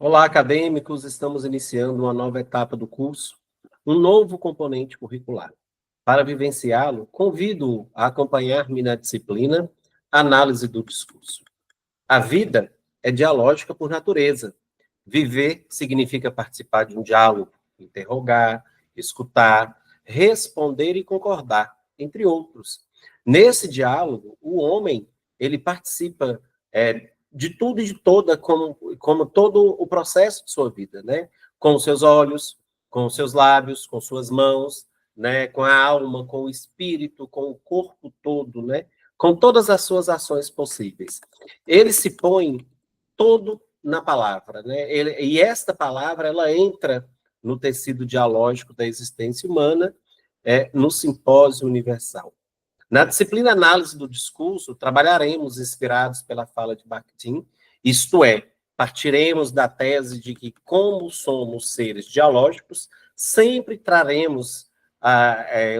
Olá, acadêmicos! Estamos iniciando uma nova etapa do curso, um novo componente curricular. Para vivenciá-lo, convido a acompanhar-me na disciplina Análise do Discurso. A vida é dialógica por natureza. Viver significa participar de um diálogo, interrogar, escutar, responder e concordar, entre outros. Nesse diálogo, o homem ele participa de tudo e de toda, como todo o processo de sua vida, né? Com os seus olhos, com os seus lábios, com suas mãos, né? Com a alma, com o espírito, com o corpo todo, né? Com todas as suas ações possíveis. Ele se põe todo na palavra, né? E esta palavra ela entra no tecido dialógico da existência humana, no simpósio universal. Na disciplina Análise do Discurso, trabalharemos inspirados pela fala de Bakhtin, isto é, partiremos da tese de que, como somos seres dialógicos, sempre traremos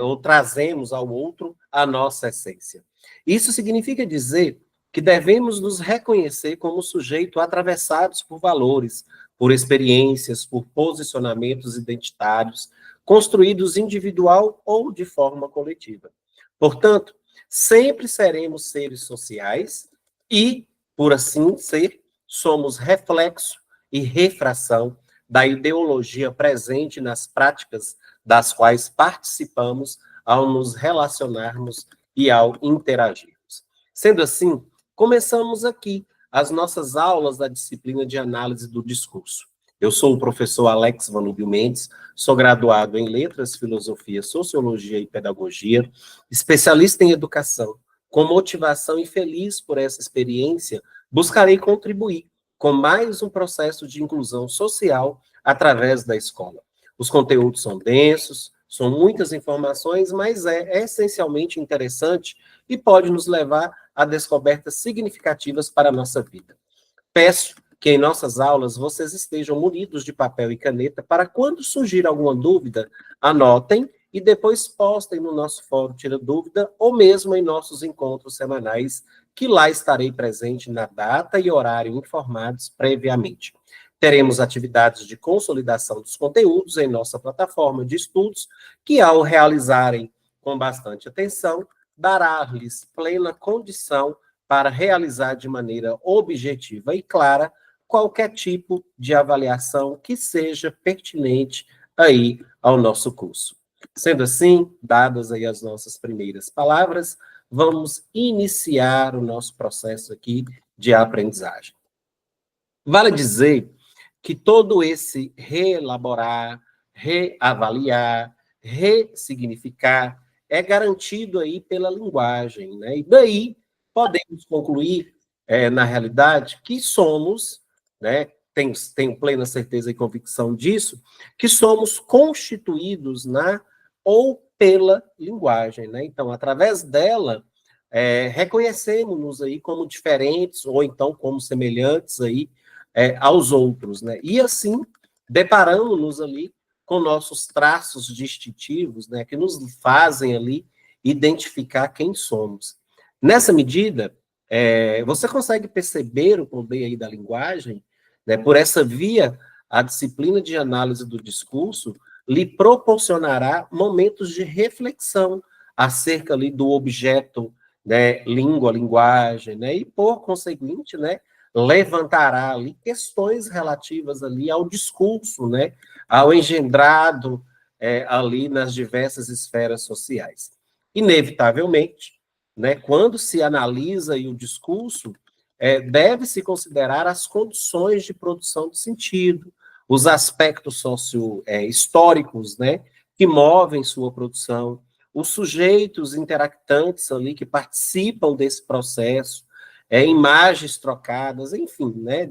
ou trazemos ao outro a nossa essência. Isso significa dizer que devemos nos reconhecer como sujeito atravessados por valores, por experiências, por posicionamentos identitários, construídos individual ou de forma coletiva. Portanto, sempre seremos seres sociais e, por assim ser, somos reflexo e refração da ideologia presente nas práticas das quais participamos ao nos relacionarmos e ao interagirmos. Sendo assim, começamos aqui as nossas aulas da disciplina de análise do discurso. Eu sou o professor Alex Vanúbio Mendes, sou graduado em Letras, Filosofia, Sociologia e Pedagogia, especialista em educação. Com motivação e feliz por essa experiência, buscarei contribuir com mais um processo de inclusão social através da escola. Os conteúdos são densos, são muitas informações, mas é essencialmente interessante e pode nos levar a descobertas significativas para a nossa vida. Peço que em nossas aulas vocês estejam munidos de papel e caneta para quando surgir alguma dúvida, anotem e depois postem no nosso fórum Tira Dúvida ou mesmo em nossos encontros semanais, que lá estarei presente na data e horário informados previamente. Teremos atividades de consolidação dos conteúdos em nossa plataforma de estudos, que ao realizarem com bastante atenção, dará-lhes plena condição para realizar de maneira objetiva e clara qualquer tipo de avaliação que seja pertinente aí ao nosso curso. Sendo assim, dadas aí as nossas primeiras palavras, vamos iniciar o nosso processo aqui de aprendizagem. Vale dizer que todo esse reelaborar, reavaliar, ressignificar é garantido aí pela linguagem, né? E daí podemos concluir, na realidade, que somos, né? Tenho plena certeza e convicção disso, que somos constituídos na ou pela linguagem, né? Então, através dela, reconhecemos-nos aí como diferentes ou então como semelhantes aí aos outros, né? E assim, deparamos-nos ali com nossos traços distintivos, né, que nos fazem ali identificar quem somos. Nessa medida, você consegue perceber o poder aí da linguagem, né? Por essa via, a disciplina de análise do discurso lhe proporcionará momentos de reflexão acerca ali do objeto, né, língua, linguagem, né? E por conseguinte, né, levantará ali questões relativas ali ao discurso, né, ao engendrado ali nas diversas esferas sociais. Inevitavelmente, né, quando se analisa o discurso, deve-se considerar as condições de produção de sentido, os aspectos socio-históricos, né, que movem sua produção, os sujeitos interactantes ali que participam desse processo, imagens trocadas, enfim, né,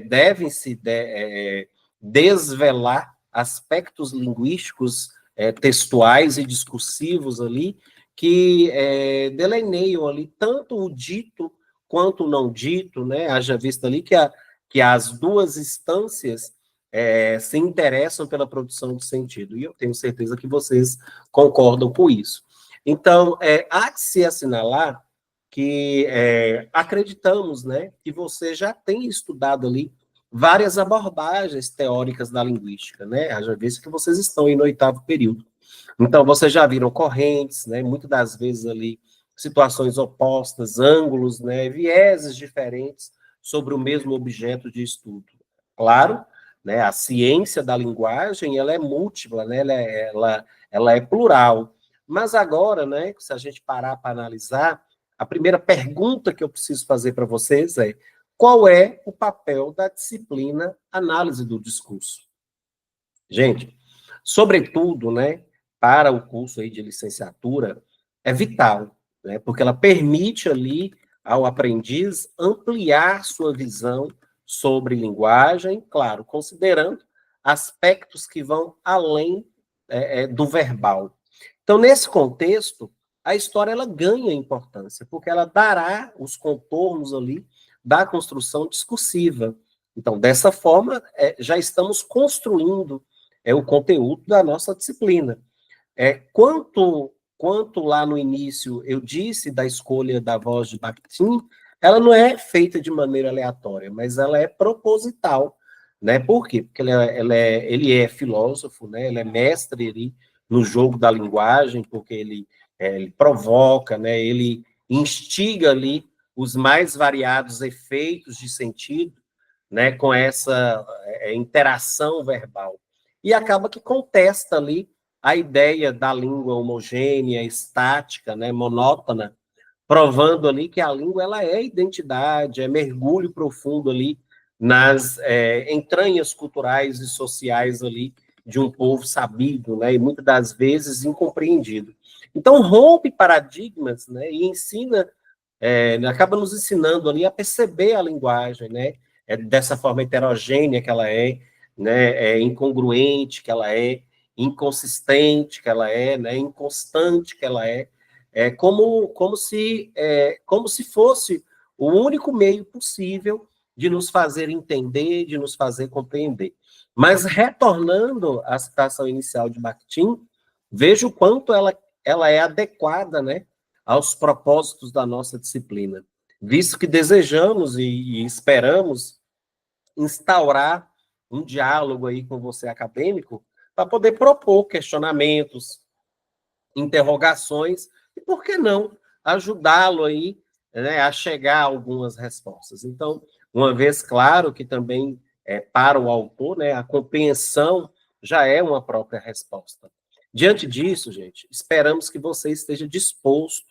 devem-se desvelar aspectos linguísticos, textuais e discursivos ali, que delineiam ali tanto o dito quanto o não dito, né? Haja vista ali que as duas instâncias se interessam pela produção de sentido, e eu tenho certeza que vocês concordam com isso. Então, há que se assinalar que acreditamos, né, que você já tem estudado ali várias abordagens teóricas da linguística, né? Haja vista que vocês estão aí no 8º período. Então, vocês já viram correntes, né? Muitas das vezes ali, situações opostas, ângulos, né? Vieses diferentes sobre o mesmo objeto de estudo. Claro, né? A ciência da linguagem, ela é múltipla, né? Ela é plural. Mas agora, né? Se a gente parar para analisar, a primeira pergunta que eu preciso fazer para vocês é: qual é o papel da disciplina análise do discurso? Gente, sobretudo, né, para o curso aí de licenciatura, é vital, né, porque ela permite ali ao aprendiz ampliar sua visão sobre linguagem, claro, considerando aspectos que vão além do verbal. Então, nesse contexto, a história ela ganha importância, porque ela dará os contornos ali da construção discursiva. Então, dessa forma, já estamos construindo o conteúdo da nossa disciplina. Quanto lá no início eu disse da escolha da voz de Bakhtin, ela não é feita de maneira aleatória, mas ela é proposital, né? Por quê? Porque ele é filósofo, né? Ele é mestre ali no jogo da linguagem, porque ele provoca, né? Ele instiga ali os mais variados efeitos de sentido, né? Com essa interação verbal. E acaba que contesta ali a ideia da língua homogênea, estática, né, monótona, provando ali que a língua ela é identidade, é mergulho profundo ali nas entranhas culturais e sociais ali de um povo sabido, né, e muitas das vezes incompreendido. Então rompe paradigmas, né, e ensina, acaba nos ensinando ali a perceber a linguagem, né, dessa forma heterogênea que ela né, incongruente que ela inconsistente que ela né, inconstante que ela como se fosse o único meio possível de nos fazer entender, de nos fazer compreender. Mas retornando à citação inicial de Bakhtin, veja o quanto ela é adequada, né, aos propósitos da nossa disciplina, visto que desejamos e esperamos instaurar um diálogo aí com você acadêmico para poder propor questionamentos, interrogações e, por que não, ajudá-lo aí, né, a chegar a algumas respostas. Então, uma vez claro que também para o autor, né, a compreensão já é uma própria resposta. Diante disso, gente, esperamos que você esteja disposto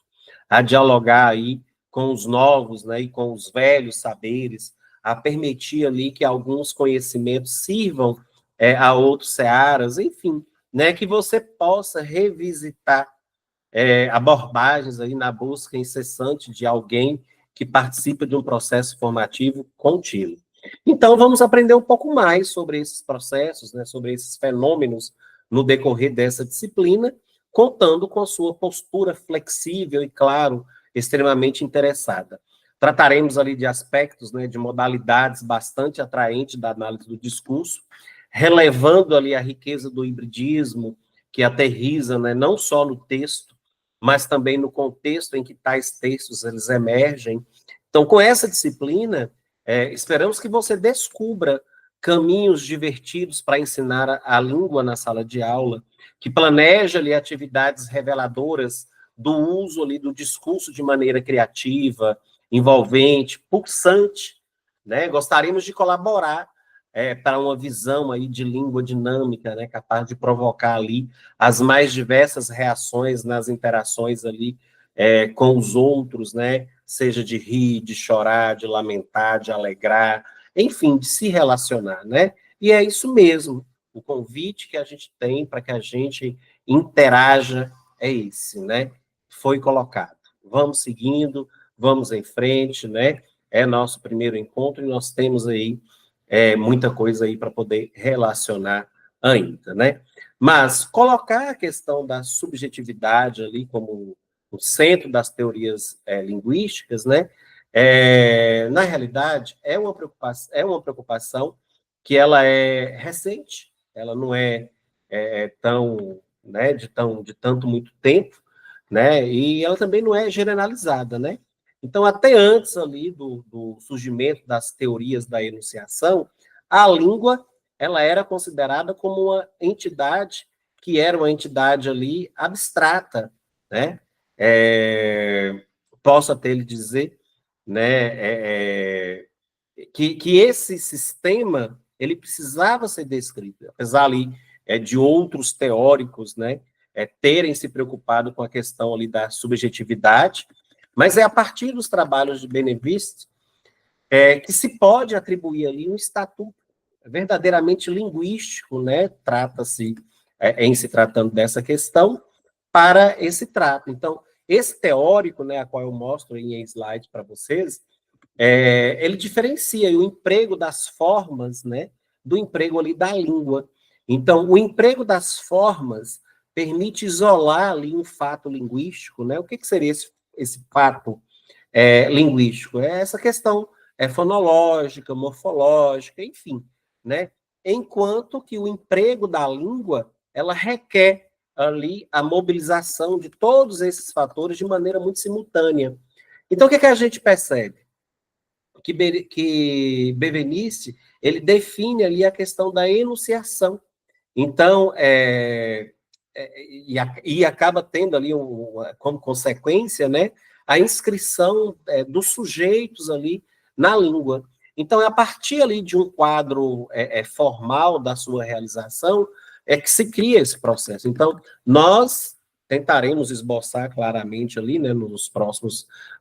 a dialogar aí com os novos, né, e com os velhos saberes, a permitir ali que alguns conhecimentos sirvam a outros searas, enfim, né, que você possa revisitar abordagens aí na busca incessante de alguém que participa de um processo formativo contínuo. Então, vamos aprender um pouco mais sobre esses processos, né, sobre esses fenômenos no decorrer dessa disciplina, contando com a sua postura flexível e, claro, extremamente interessada. Trataremos ali de aspectos, né, de modalidades bastante atraentes da análise do discurso, relevando ali a riqueza do hibridismo, que aterriza, né, não só no texto, mas também no contexto em que tais textos eles emergem. Então, com essa disciplina, esperamos que você descubra caminhos divertidos para ensinar a língua na sala de aula, que planeja ali atividades reveladoras do uso ali do discurso de maneira criativa, envolvente, pulsante, né? Gostaríamos de colaborar para uma visão aí de língua dinâmica, né, capaz de provocar ali as mais diversas reações nas interações ali com os outros, né, seja de rir, de chorar, de lamentar, de alegrar, enfim, de se relacionar, né? E é isso mesmo, o convite que a gente tem para que a gente interaja é esse, né? Foi colocado. Vamos seguindo, vamos em frente, né? É nosso primeiro encontro e nós temos aí muita coisa aí para poder relacionar ainda, né? Mas colocar a questão da subjetividade ali como o centro das teorias linguísticas, né? Na realidade, é uma preocupação que ela é recente, ela não tão, né, de tanto muito tempo, né? E ela também não é generalizada, né? Então, até antes ali do surgimento das teorias da enunciação, a língua, ela era considerada como uma entidade que era uma entidade ali abstrata, né? Posso até lhe dizer, né, que esse sistema ele precisava ser descrito, apesar ali de outros teóricos, né, terem se preocupado com a questão ali da subjetividade, mas é a partir dos trabalhos de Benveniste que se pode atribuir ali um estatuto verdadeiramente linguístico, né, trata-se, em se tratando dessa questão, para esse trato. Então, esse teórico, né, a qual eu mostro em slide para vocês, ele diferencia o emprego das formas, né, do emprego ali da língua. Então, o emprego das formas permite isolar ali um fato linguístico, né? O que seria esse fato linguístico? É essa questão fonológica, morfológica, enfim, né? Enquanto que o emprego da língua, ela requer ali a mobilização de todos esses fatores de maneira muito simultânea. Então, o que a gente percebe? Que Benveniste ele define ali a questão da enunciação. Então, e acaba tendo ali, como consequência, né, a inscrição dos sujeitos ali na língua. Então, é a partir ali de um quadro formal da sua realização que se cria esse processo. Então, nós tentaremos esboçar claramente ali, né, nos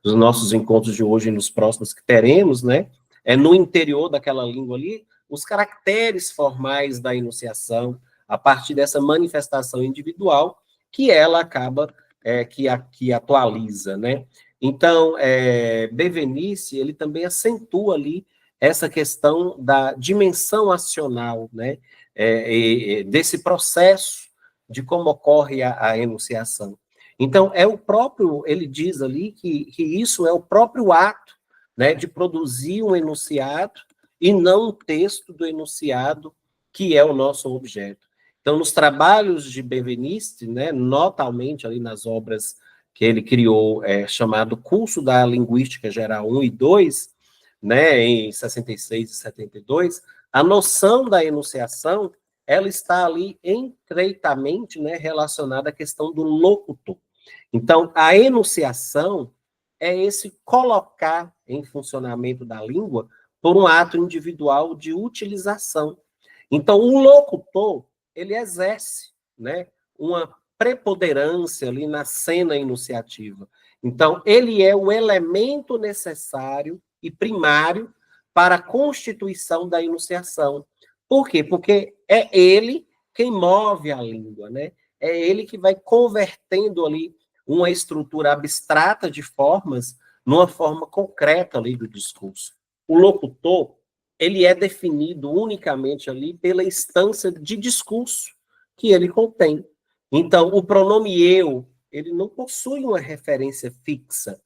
nossos encontros de hoje e nos próximos que teremos, né, no interior daquela língua ali, os caracteres formais da enunciação, a partir dessa manifestação individual, que ela acaba, que atualiza, né? Então, Benveniste, ele também acentua ali essa questão da dimensão acional, né? Desse processo de como ocorre a enunciação. Então, ele diz ali que isso é o próprio ato, né, de produzir um enunciado e não um texto do enunciado, que é o nosso objeto. Então, nos trabalhos de Benveniste, né, notalmente ali nas obras que ele criou, chamado Curso da Linguística Geral 1 e 2, né, em 66 e 72, a noção da enunciação, ela está ali estreitamente, né, relacionada à questão do locutor. Então, a enunciação é esse colocar em funcionamento da língua por um ato individual de utilização. Então, o locutor, ele exerce, né, uma preponderância ali na cena enunciativa. Então, ele é o elemento necessário e primário para a constituição da enunciação. Por quê? Porque é ele quem move a língua, né? É ele que vai convertendo ali uma estrutura abstrata de formas numa forma concreta ali do discurso. O locutor, ele é definido unicamente ali pela instância de discurso que ele contém. Então, o pronome eu, ele não possui uma referência fixa,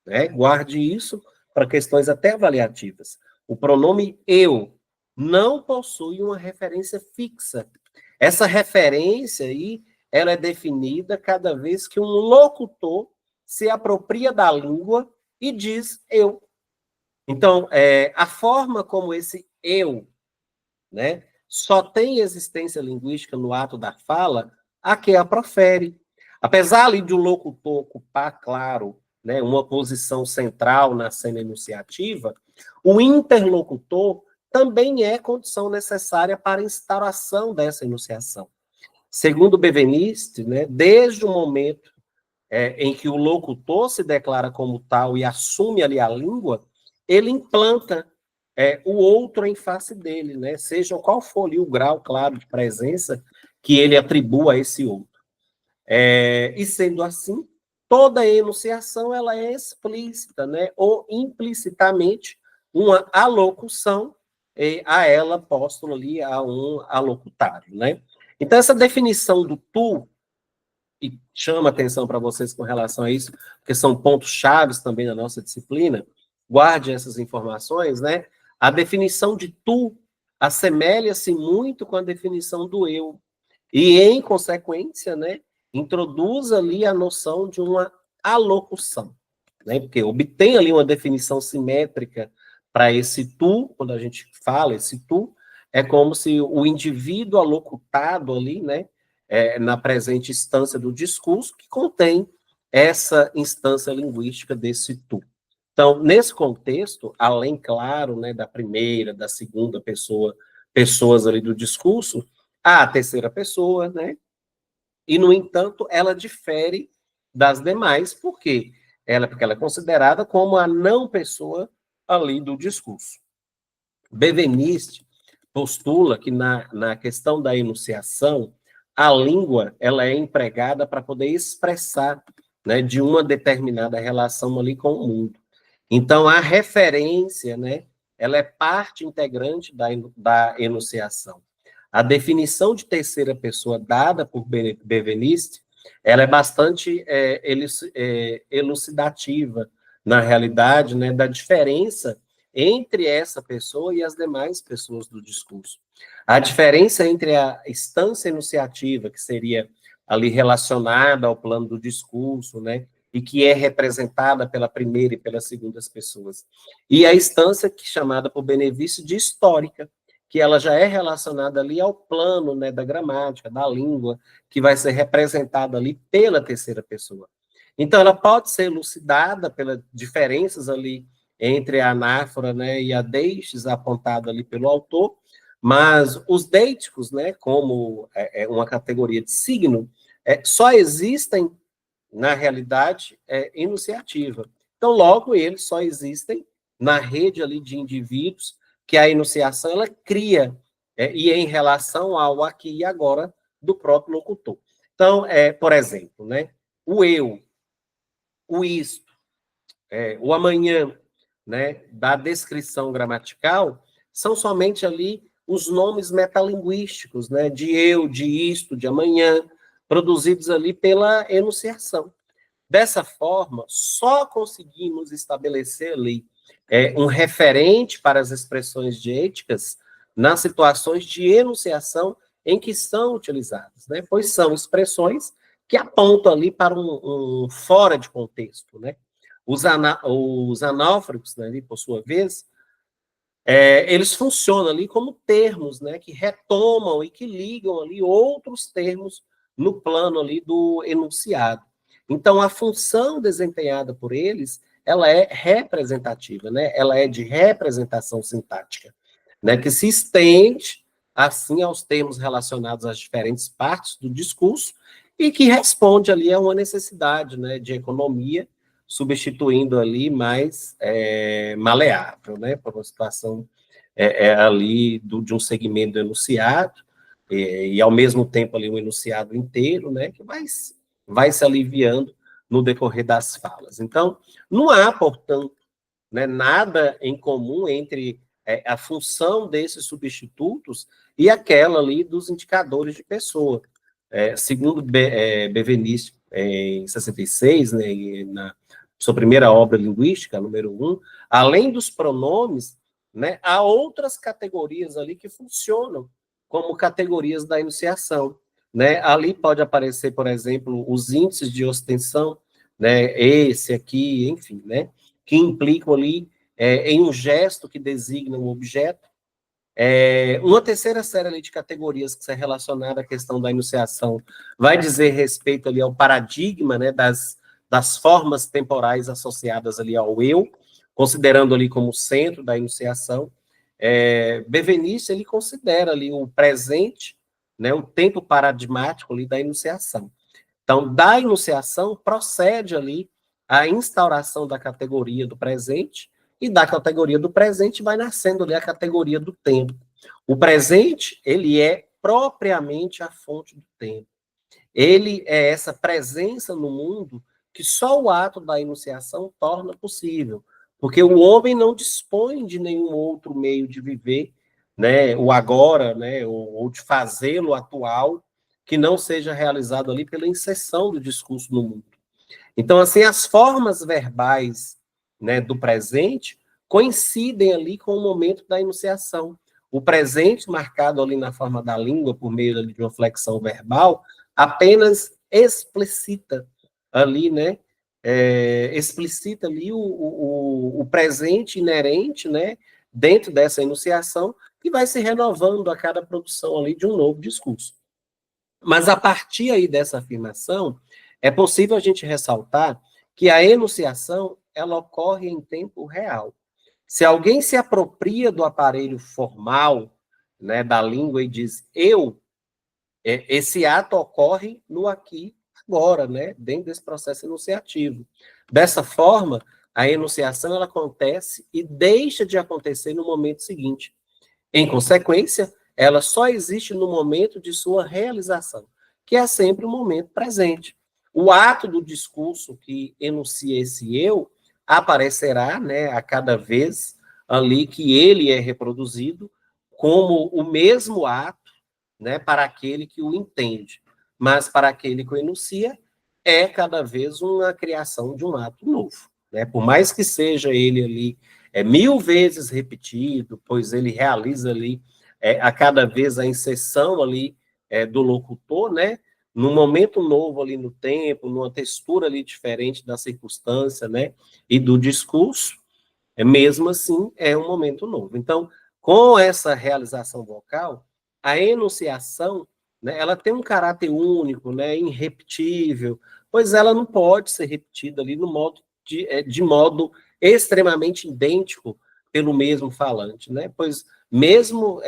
né? Guarde isso para questões até avaliativas. O pronome eu não possui uma referência fixa. Essa referência aí, ela é definida cada vez que um locutor se apropria da língua e diz eu. Então, a forma como esse eu, né, só tem existência linguística no ato da fala, a que a profere. Apesar ali de o locutor ocupar, claro, né, uma posição central na cena enunciativa, o interlocutor também é condição necessária para a instauração dessa enunciação. Segundo Benveniste, né, desde o momento em que o locutor se declara como tal e assume ali a língua, ele implanta o outro em face dele, né? Seja qual for ali o grau, claro, de presença que ele atribua a esse outro. E sendo assim, toda enunciação ela é explícita, né? Ou implicitamente uma alocução a ela posta ali a um alocutário, né? Então, essa definição do tu, e chama atenção para vocês com relação a isso, porque são pontos chaves também na nossa disciplina, guarde essas informações, né? A definição de tu assemelha-se muito com a definição do eu. E, em consequência, né, introduz ali a noção de uma alocução, né? Porque obtém ali uma definição simétrica para esse tu, quando a gente fala esse tu, é como se o indivíduo alocutado ali, né, na presente instância do discurso, que contém essa instância linguística desse tu. Então, nesse contexto, além, claro, né, da primeira, da segunda pessoa, pessoas ali do discurso, há a terceira pessoa, né, e, no entanto, ela difere das demais, por quê? Porque ela é considerada como a não pessoa ali do discurso. Benveniste postula que na questão da enunciação, a língua ela é empregada para poder expressar, né, de uma determinada relação ali com o mundo. Então, a referência, né, ela é parte integrante da enunciação. A definição de terceira pessoa dada por Benveniste, ela é bastante elucidativa, na realidade, né, da diferença entre essa pessoa e as demais pessoas do discurso. A diferença entre a instância enunciativa, que seria ali relacionada ao plano do discurso, né, e que é representada pela primeira e pela segunda pessoas, e a instância que chamada por Benveniste de histórica, que ela já é relacionada ali ao plano, né, da gramática, da língua, que vai ser representada ali pela terceira pessoa. Então, ela pode ser elucidada pelas diferenças ali entre a anáfora, né, e a deixes apontada ali pelo autor, mas os deíticos, né, como uma categoria de signo, só existem, na realidade, enunciativa. Então, logo, eles só existem na rede ali de indivíduos que a enunciação ela cria, e em relação ao aqui e agora do próprio locutor. Então, por exemplo, né, o eu, o isto, o amanhã, né, da descrição gramatical, são somente ali os nomes metalinguísticos, né, de eu, de isto, de amanhã, produzidos ali pela enunciação. Dessa forma, só conseguimos estabelecer ali um referente para as expressões diéticas nas situações de enunciação em que são utilizadas, né? Pois são expressões que apontam ali para um fora de contexto, né? Os anáfricos, né, ali, por sua vez, eles funcionam ali como termos, né, que retomam e que ligam ali outros termos no plano ali do enunciado. Então, a função desempenhada por eles, ela é representativa, né? Ela é de representação sintática, né? Que se estende, assim, aos termos relacionados às diferentes partes do discurso e que responde ali a uma necessidade, né, de economia, substituindo ali mais maleável, né? Por uma situação ali de um segmento do enunciado, e ao mesmo tempo ali um enunciado inteiro, né? Que vai se aliviando no decorrer das falas. Então, não há, portanto, né, nada em comum entre a função desses substitutos e aquela ali dos indicadores de pessoa. Segundo Benveniste, em 66, né, na sua primeira obra linguística, número 1, além dos pronomes, né, há outras categorias ali que funcionam como categorias da enunciação, né? Ali pode aparecer, por exemplo, os índices de ostensión, né? Esse aqui, enfim, né? Que implicam ali em um gesto que designa um objeto. Uma terceira série ali de categorias que é relacionada à questão da enunciação vai dizer respeito ali ao paradigma, né? Das formas temporais associadas ali ao eu, considerando ali como centro da enunciação. Benveniste, ele considera ali o presente, né, o tempo paradigmático ali da enunciação. Então, da enunciação procede ali a instauração da categoria do presente, e da categoria do presente vai nascendo ali a categoria do tempo. O presente, ele é propriamente a fonte do tempo. Ele é essa presença no mundo que só o ato da enunciação torna possível, porque o homem não dispõe de nenhum outro meio de viver, né, o agora, né, ou de fazê-lo atual, que não seja realizado ali pela inserção do discurso no mundo. Então, assim, as formas verbais, né, do presente coincidem ali com o momento da enunciação. O presente, marcado ali na forma da língua, por meio ali de uma flexão verbal, apenas explicita ali, né, explicita ali o presente inerente, né, dentro dessa enunciação, que vai se renovando a cada produção ali de um novo discurso. Mas a partir aí dessa afirmação, é possível a gente ressaltar que a enunciação, ela ocorre em tempo real. Se alguém se apropria do aparelho formal, né, da língua e diz eu, esse ato ocorre no aqui agora, né, dentro desse processo enunciativo. Dessa forma, a enunciação ela acontece e deixa de acontecer no momento seguinte. Em consequência, ela só existe no momento de sua realização, que é sempre o momento presente. O ato do discurso que enuncia esse eu aparecerá, né, a cada vez ali que ele é reproduzido como o mesmo ato, né, para aquele que o entende. Mas para aquele que o enuncia, é cada vez uma criação de um ato novo. Né? Por mais que seja ele ali 1000 vezes repetido, pois ele realiza ali a cada vez a inserção ali do locutor, né? Num momento novo ali no tempo, numa textura ali diferente da circunstância, né? E do discurso, mesmo assim, é um momento novo. Então, com essa realização vocal, a enunciação, né, ela tem um caráter único, né, irrepetível, pois ela não pode ser repetida ali de modo extremamente idêntico pelo mesmo falante, né? Pois mesmo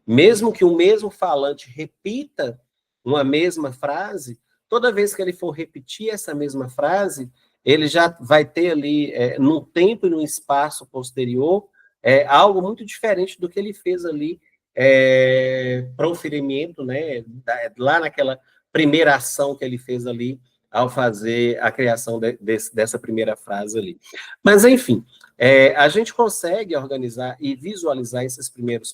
mesmo que o mesmo falante repita uma mesma frase, toda vez que ele for repetir essa mesma frase, ele já vai ter ali, num tempo e num espaço posterior, algo muito diferente do que ele fez ali proferimento, né, lá naquela primeira ação que ele fez ali ao fazer a criação dessa primeira frase ali. Mas, enfim, a gente consegue organizar e visualizar esses primeiros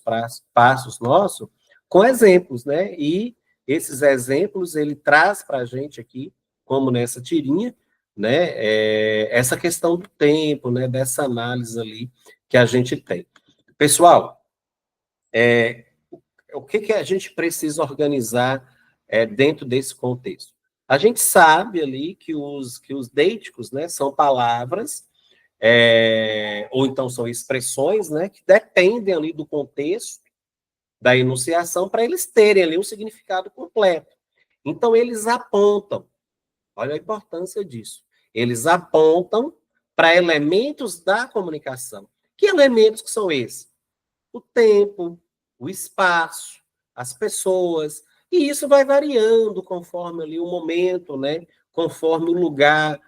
passos nossos com exemplos, né? E esses exemplos ele traz para a gente aqui, como nessa tirinha, né? Essa questão do tempo, né? Dessa análise ali que a gente tem. Pessoal, o que a gente precisa organizar dentro desse contexto? A gente sabe ali que os deíticos, né, são palavras, ou então são expressões, né, que dependem ali do contexto da enunciação para eles terem ali um significado completo. Então, eles apontam, olha a importância disso, eles apontam para elementos da comunicação. Que elementos que são esses? O tempo, o espaço, as pessoas, e isso vai variando conforme ali o momento, né? Conforme o lugar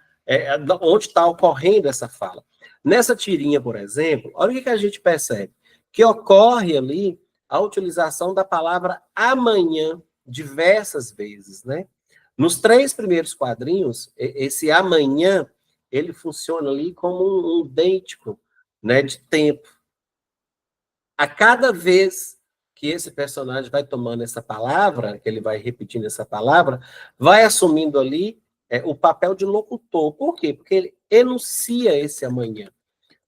onde está ocorrendo essa fala. Nessa tirinha, por exemplo, olha o que a gente percebe, que ocorre ali a utilização da palavra amanhã diversas vezes, né? Nos 3 primeiros quadrinhos, esse amanhã, ele funciona ali como um deítico, né, de tempo. A cada vez que esse personagem vai tomando essa palavra, que ele vai repetindo essa palavra, vai assumindo ali o papel de locutor. Por quê? Porque ele enuncia esse amanhã.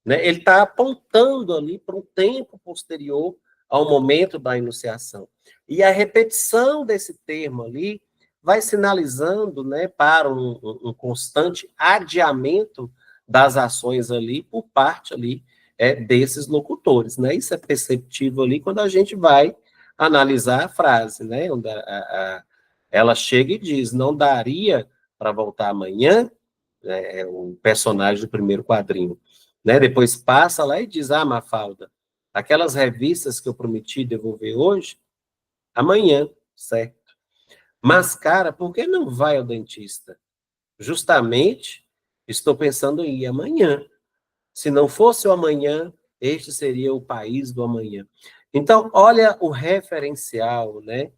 Né? Ele está apontando ali para um tempo posterior ao momento da enunciação. E a repetição desse termo ali vai sinalizando, né, para um constante adiamento das ações ali por parte ali desses locutores, né? Isso é perceptível ali quando a gente vai analisar a frase, né? Onde ela chega e diz: não daria para voltar amanhã, o personagem do primeiro quadrinho, né? Depois passa lá e diz: ah, Mafalda, aquelas revistas que eu prometi devolver hoje, amanhã, certo? Mas, cara, por que não vai ao dentista? Justamente, estou pensando em ir amanhã. Se não fosse o amanhã, este seria o país do amanhã. Então, olha o referencial, né,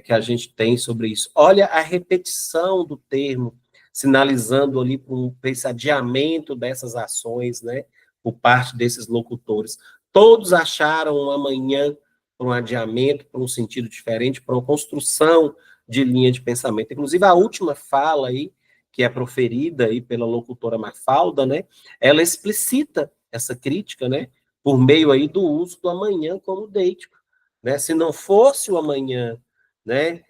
que a gente tem sobre isso. Olha a repetição do termo, sinalizando ali para esse adiamento dessas ações, né, por parte desses locutores. Todos acharam um amanhã para um adiamento, para um sentido diferente, para uma construção de linha de pensamento. Inclusive, a última fala aí, que é proferida aí pela locutora Mafalda, né, ela explicita essa crítica, né, por meio aí do uso do amanhã como deítico, né? Se não fosse o amanhã, né,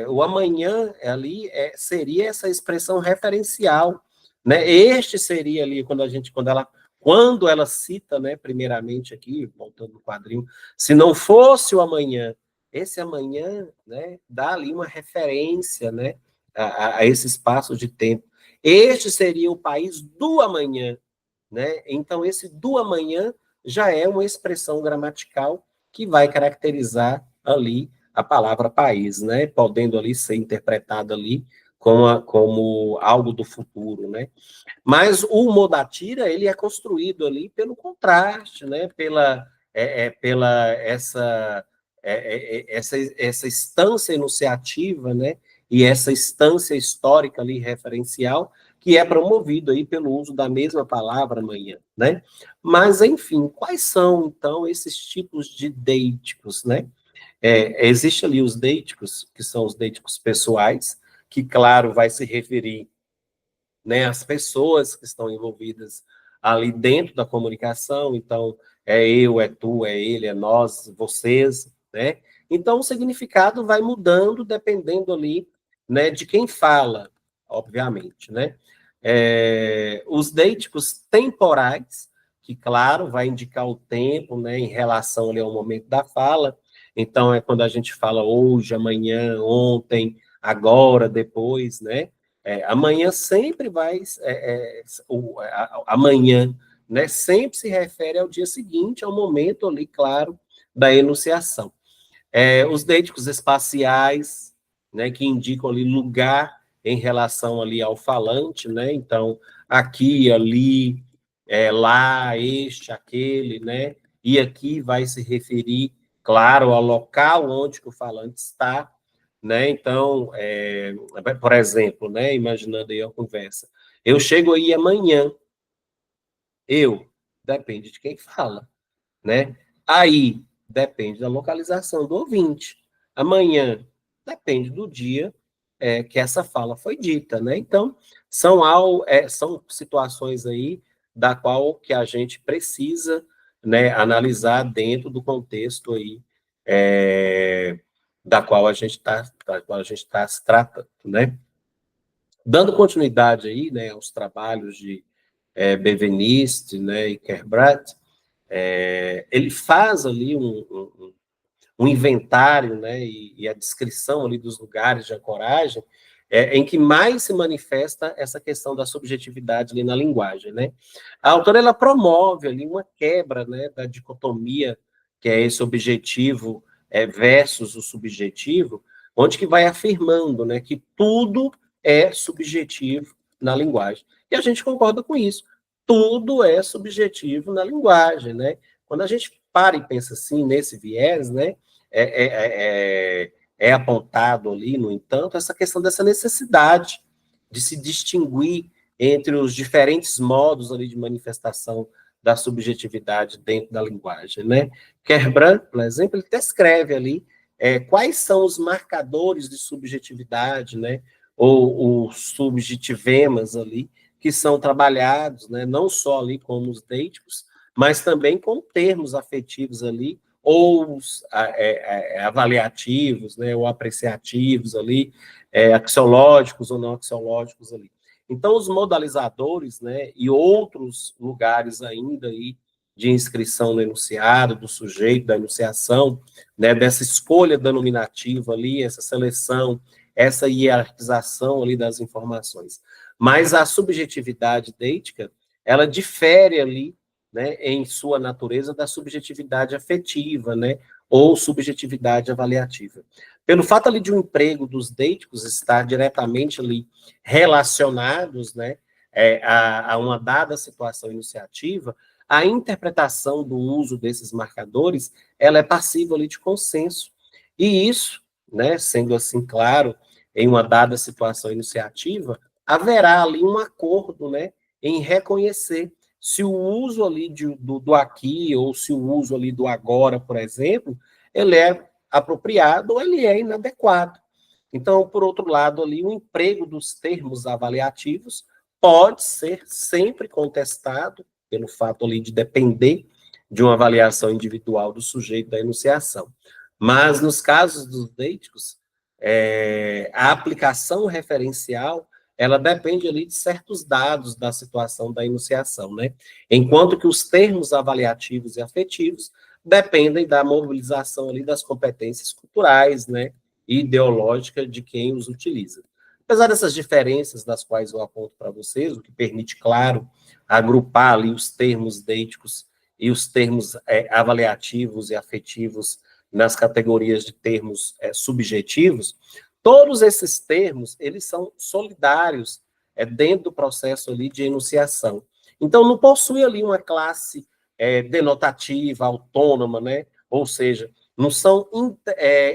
o amanhã ali seria essa expressão referencial, né? Este seria ali quando ela cita, né, primeiramente aqui, voltando no quadrinho, se não fosse o amanhã, esse amanhã, né, dá ali uma referência, né, a esse espaço de tempo. Este seria o país do amanhã, né? Então, esse do amanhã já é uma expressão gramatical que vai caracterizar ali a palavra país, né? Podendo ali ser interpretada ali como algo do futuro, né? Mas o modatira, ele é construído ali pelo contraste, né? Pela essa instância enunciativa, né? E essa instância histórica ali referencial que é promovido aí pelo uso da mesma palavra amanhã, né? Mas, enfim, quais são, então, esses tipos de deíticos, né? Existe ali os deíticos, que são os deíticos pessoais, que, claro, vai se referir, né, às pessoas que estão envolvidas ali dentro da comunicação, então, é eu, é tu, é ele, é nós, vocês, né? Então, o significado vai mudando dependendo ali, né, de quem fala, obviamente, né? Os deíticos temporais, que, claro, vai indicar o tempo, né, em relação ali ao momento da fala, então, é quando a gente fala hoje, amanhã, ontem, agora, depois, né? Amanhã sempre vai, amanhã, né, sempre se refere ao dia seguinte, ao momento ali, claro, da enunciação. Os deíticos espaciais, né, que indicam ali lugar em relação ali ao falante, né, então, aqui, ali, lá, este, aquele, né, e aqui vai se referir, claro, ao local onde que o falante está, né, então, por exemplo, né, imaginando aí a conversa, eu chego aí amanhã, depende de quem fala, né? Aí depende da localização do ouvinte. Amanhã depende do dia que essa fala foi dita, né? Então são situações aí da qual que a gente precisa, né, analisar dentro do contexto aí da qual a gente está se tratando, né? Dando continuidade aí, né, aos trabalhos de Benveniste, né, e Kerbrat, ele faz ali um inventário, né, e a descrição ali dos lugares de ancoragem, em que mais se manifesta essa questão da subjetividade ali na linguagem, né. A autora, ela promove ali uma quebra, né, da dicotomia, que é esse objetivo versus o subjetivo, onde que vai afirmando, né, que tudo é subjetivo na linguagem. E a gente concorda com isso. Tudo é subjetivo na linguagem, né? Quando a gente para e pensa assim, nesse viés, né, é apontado ali, no entanto, essa questão dessa necessidade de se distinguir entre os diferentes modos ali de manifestação da subjetividade dentro da linguagem, né? Kerbrand, por exemplo, ele descreve ali quais são os marcadores de subjetividade, né? Ou os subjetivemas ali, que são trabalhados, né? Não só ali como os deíticos, mas também com termos afetivos ali, ou os avaliativos, né, ou apreciativos ali, axiológicos ou não axiológicos ali. Então, os modalizadores, né, e outros lugares ainda aí de inscrição no enunciado, do sujeito, da enunciação, né, dessa escolha denominativa ali, essa seleção, essa hierarquização ali das informações. Mas a subjetividade deítica, ela difere ali, né, em sua natureza da subjetividade afetiva, né, ou subjetividade avaliativa. Pelo fato ali de um emprego dos deíticos estar diretamente ali relacionados, né, a uma dada situação enunciativa, a interpretação do uso desses marcadores, ela é passível ali de consenso. E isso, né, sendo assim claro, em uma dada situação enunciativa, haverá ali um acordo, né, em reconhecer se o uso ali do aqui ou se o uso ali do agora, por exemplo, ele é apropriado ou ele é inadequado. Então, por outro lado, ali o emprego dos termos avaliativos pode ser sempre contestado pelo fato ali de depender de uma avaliação individual do sujeito da enunciação. Mas nos casos dos deíticos, a aplicação referencial, ela depende ali de certos dados da situação da enunciação, né? Enquanto que os termos avaliativos e afetivos dependem da mobilização ali das competências culturais, né, e ideológicas de quem os utiliza. Apesar dessas diferenças das quais eu aponto para vocês, o que permite, claro, agrupar ali os termos deíticos e os termos avaliativos e afetivos nas categorias de termos subjetivos, todos esses termos, eles são solidários dentro do processo ali de enunciação. Então, não possui ali uma classe denotativa, autônoma, né? Ou seja, não são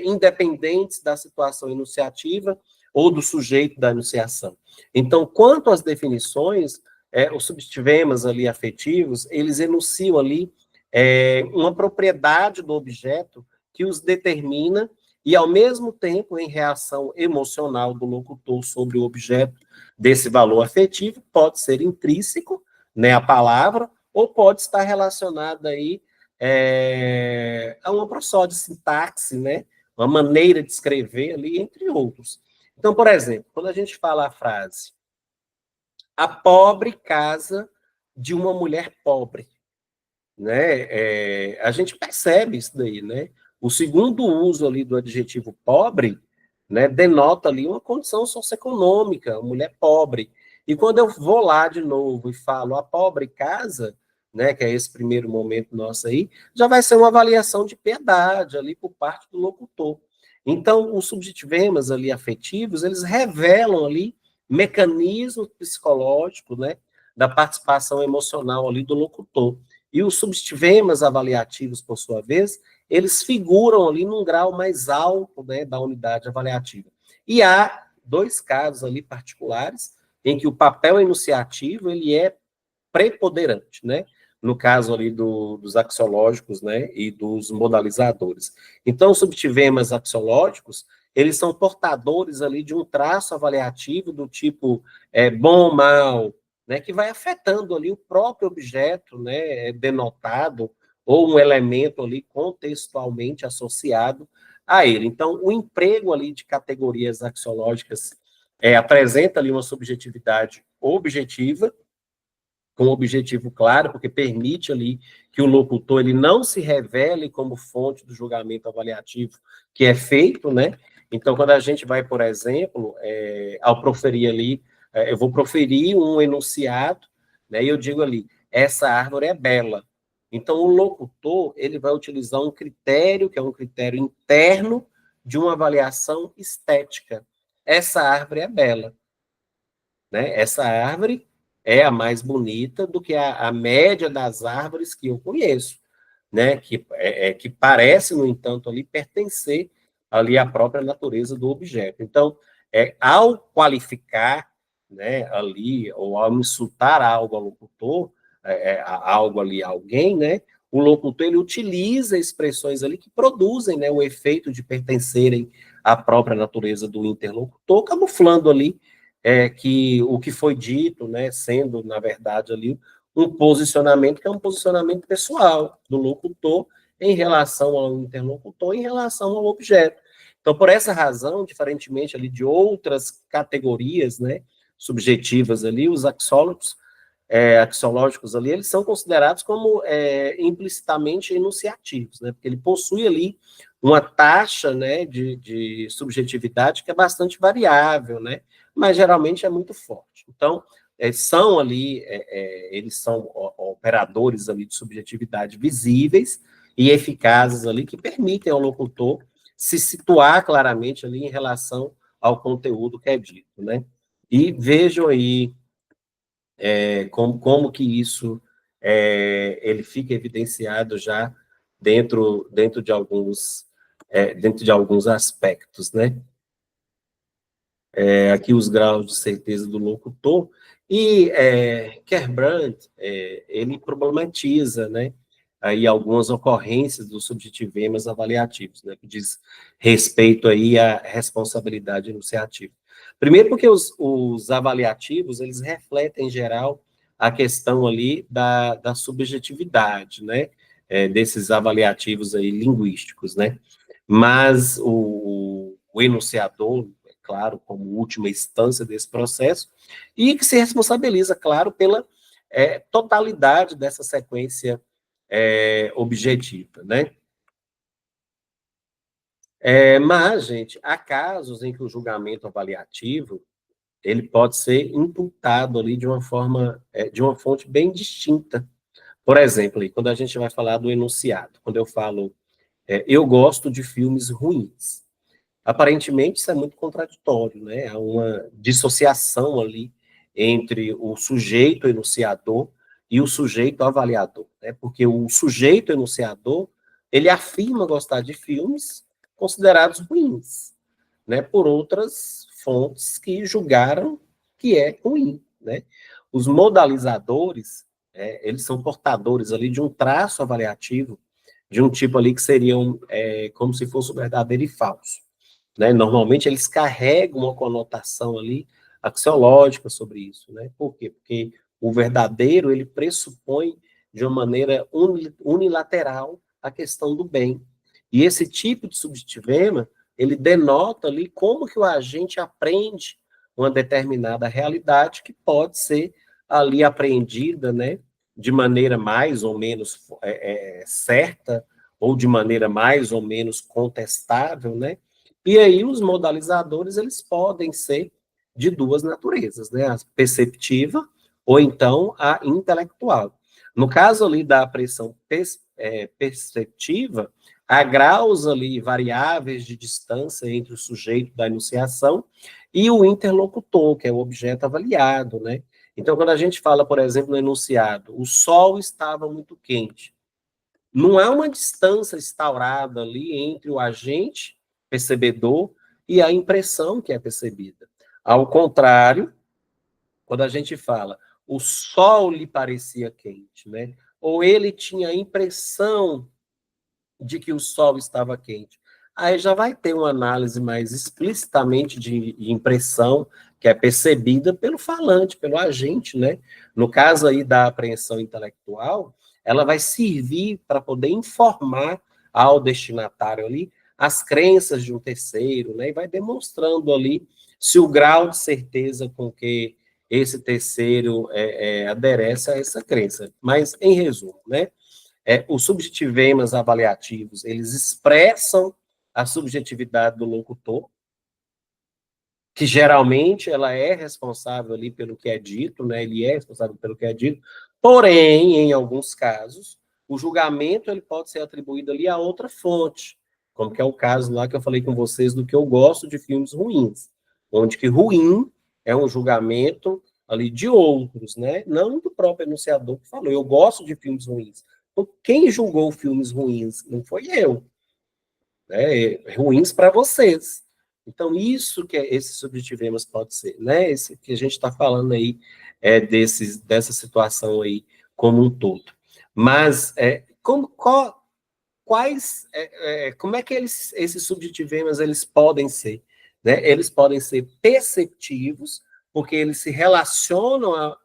independentes da situação enunciativa ou do sujeito da enunciação. Então, quanto às definições, os substantivos ali afetivos, eles enunciam ali uma propriedade do objeto que os determina e, ao mesmo tempo, em reação emocional do locutor sobre o objeto desse valor afetivo, pode ser intrínseco, né, a palavra, ou pode estar relacionada aí a uma prosódia, sintaxe, né, uma maneira de escrever ali, entre outros. Então, por exemplo, quando a gente fala a frase a pobre casa de uma mulher pobre, né? A gente percebe isso daí, né? O segundo uso ali do adjetivo pobre, né, denota ali uma condição socioeconômica, uma mulher pobre. E quando eu vou lá de novo e falo a pobre casa, né, que é esse primeiro momento nosso aí, já vai ser uma avaliação de piedade ali por parte do locutor. Então, os subjetivemas ali afetivos, eles revelam ali mecanismos psicológicos, né, da participação emocional ali do locutor. E os substivemas avaliativos, por sua vez, eles figuram ali num grau mais alto, né, da unidade avaliativa. E há dois casos ali particulares em que o papel enunciativo ele é preponderante, né? No caso ali dos axiológicos, né, e dos modalizadores. Então, os subtivemas axiológicos, eles são portadores ali de um traço avaliativo do tipo bom ou mal, né, que vai afetando ali o próprio objeto, né, denotado, ou um elemento ali contextualmente associado a ele. Então, o emprego ali de categorias axiológicas apresenta ali uma subjetividade objetiva, com um objetivo claro, porque permite ali que o locutor ele não se revele como fonte do julgamento avaliativo que é feito, né? Então, quando a gente vai, por exemplo, ao proferir ali, eu vou proferir um enunciado, né? E eu digo ali, essa árvore é bela. Então, o locutor ele vai utilizar um critério que é um critério interno de uma avaliação estética. Essa árvore é bela, né? Essa árvore é a mais bonita do que a média das árvores que eu conheço, né? Que parece, no entanto, ali pertencer ali à própria natureza do objeto. Então, ao qualificar, né, ali, ou ao insultar algo ao locutor, algo ali a alguém, né? O locutor ele utiliza expressões ali que produzem, né, o efeito de pertencerem à própria natureza do interlocutor, camuflando ali que o que foi dito, né, sendo, na verdade, ali um posicionamento que é um posicionamento pessoal do locutor em relação ao interlocutor, em relação ao objeto. Então, por essa razão, diferentemente ali de outras categorias, né, subjetivas ali, os axiológicos ali, eles são considerados como implicitamente enunciativos, né, porque ele possui ali uma taxa, né, de subjetividade que é bastante variável, né, mas geralmente é muito forte. Então, são ali, eles são operadores ali de subjetividade visíveis e eficazes ali que permitem ao locutor se situar claramente ali em relação ao conteúdo que é dito, né? E vejam aí como que isso ele fica evidenciado já dentro de alguns aspectos, né? Aqui os graus de certeza do locutor, e Kerbrand, ele problematiza, né, aí algumas ocorrências dos subjetivemas avaliativos, né, que diz respeito aí à responsabilidade enunciativa. Primeiro porque os avaliativos, eles refletem, em geral, a questão ali da subjetividade, né, desses avaliativos aí linguísticos, né, mas o enunciador, é claro, como última instância desse processo, e que se responsabiliza, claro, pela totalidade dessa sequência objetiva, né? Mas, gente, há casos em que o julgamento avaliativo ele pode ser imputado ali de uma forma, de uma fonte bem distinta. Por exemplo, quando a gente vai falar do enunciado, quando eu falo, eu gosto de filmes ruins, aparentemente isso é muito contraditório, né? Há uma dissociação ali entre o sujeito enunciador e o sujeito avaliador, né? Porque o sujeito enunciador, ele afirma gostar de filmes considerados ruins, né? Por outras fontes que julgaram que é ruim, né? Os modalizadores, eles são portadores ali de um traço avaliativo, de um tipo ali que seriam como se fosse o verdadeiro e falso, né? Normalmente eles carregam uma conotação ali axiológica sobre isso, né? Por quê? Porque o verdadeiro, ele pressupõe de uma maneira unilateral a questão do bem. E esse tipo de subjetivema, ele denota ali como que o agente aprende uma determinada realidade que pode ser ali apreendida, né, de maneira mais ou menos certa ou de maneira mais ou menos contestável, né? E aí os modalizadores, eles podem ser de duas naturezas, né? A perceptiva ou então a intelectual. No caso ali da apreciação perceptiva, há graus ali variáveis de distância entre o sujeito da enunciação e o interlocutor, que é o objeto avaliado, né? Então, quando a gente fala, por exemplo, no enunciado, o sol estava muito quente, não há uma distância instaurada ali entre o agente percebedor e a impressão que é percebida. Ao contrário, quando a gente fala, o sol lhe parecia quente, né? Ou ele tinha a impressão de que o sol estava quente. Aí já vai ter uma análise mais explicitamente de impressão, que é percebida pelo falante, pelo agente, né? No caso aí da apreensão intelectual, ela vai servir para poder informar ao destinatário ali as crenças de um terceiro, né? E vai demonstrando ali se o grau de certeza com que esse terceiro aderece a essa crença. Mas, em resumo, né? Os subjetivemas avaliativos, eles expressam a subjetividade do locutor, que geralmente ela é responsável ali pelo que é dito, né? Ele é responsável pelo que é dito, porém, em alguns casos, o julgamento ele pode ser atribuído ali a outra fonte, como que é o caso lá que eu falei com vocês do que eu gosto de filmes ruins, onde que ruim é um julgamento ali de outros, né? Não do próprio enunciador que falou, eu gosto de filmes ruins. Então, quem julgou filmes ruins não foi eu, né? Ruins para vocês. Então, isso que esses subjetivemos pode ser, né? Esse que a gente está falando aí dessa situação aí como um todo. Mas como é que esses subjetivemas eles podem ser? Né? Eles podem ser perceptivos, porque eles se relacionam a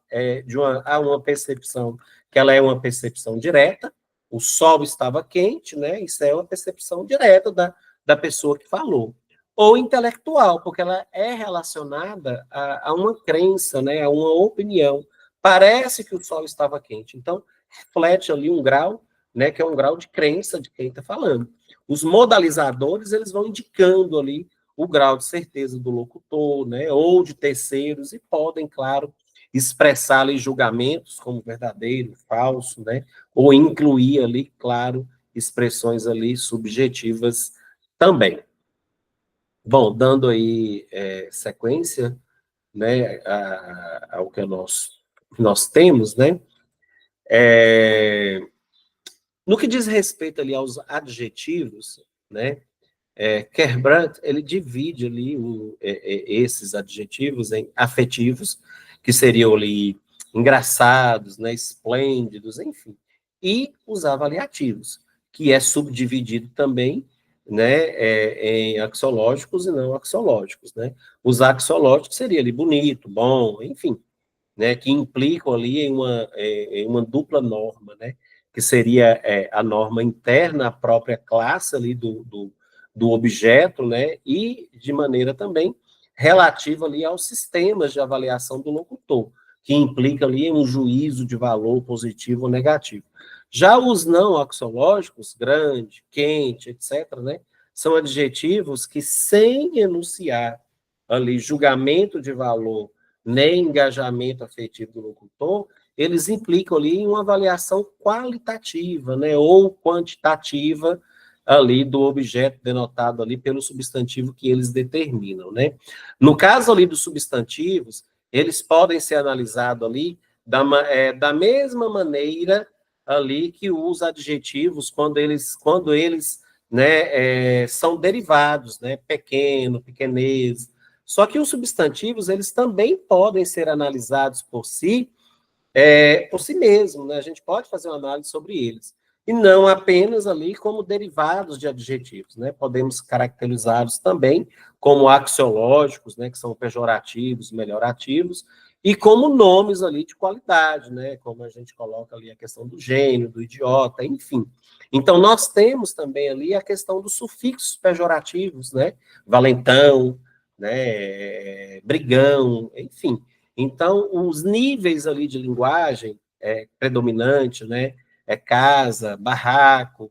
uma percepção que ela é uma percepção direta, o sol estava quente, né? Isso é uma percepção direta da pessoa que falou. Ou intelectual, porque ela é relacionada a uma crença, né? A uma opinião. Parece que o sol estava quente. Então, reflete ali um grau, né? Que é um grau de crença de quem está falando. Os modalizadores, eles vão indicando ali o grau de certeza do locutor, né? Ou de terceiros, e podem, claro, expressar ali julgamentos como verdadeiro, falso, né? Ou incluir ali, claro, expressões ali subjetivas também. Bom, dando aí sequência, né, ao que nós temos, né, no que diz respeito ali aos adjetivos, né, Kerbrat, ele divide ali esses adjetivos em afetivos, que seriam ali engraçados, né, esplêndidos, enfim, e os avaliativos, que é subdividido também, né, em axiológicos e não axiológicos, né. Os axiológicos seria ali bonito, bom, enfim, né, que implicam ali em uma dupla norma, né, que seria a norma interna à própria classe ali do do objeto, né, e de maneira também relativa ali aos sistemas de avaliação do locutor, que implica ali um juízo de valor positivo ou negativo. Já os não axiológicos, grande, quente, etc., né, são adjetivos que, sem enunciar ali julgamento de valor nem engajamento afetivo do locutor, eles implicam ali em uma avaliação qualitativa, né, ou quantitativa ali do objeto denotado ali pelo substantivo que eles determinam, né? No caso ali dos substantivos, eles podem ser analisados ali da mesma maneira ali que os adjetivos quando eles né, são derivados, né, pequeno, pequenez. Só que os substantivos, eles também podem ser analisados por si mesmo, né? A gente pode fazer uma análise sobre eles. E não apenas ali como derivados de adjetivos, né? Podemos caracterizá-los também como axiológicos, né? Que são pejorativos, melhorativos, e como nomes ali de qualidade, né? Como a gente coloca ali a questão do gênio, do idiota, enfim. Então, nós temos também ali a questão dos sufixos pejorativos, né? Valentão, né? Brigão, enfim. Então, os níveis ali de linguagem predominante, né, casa, barraco,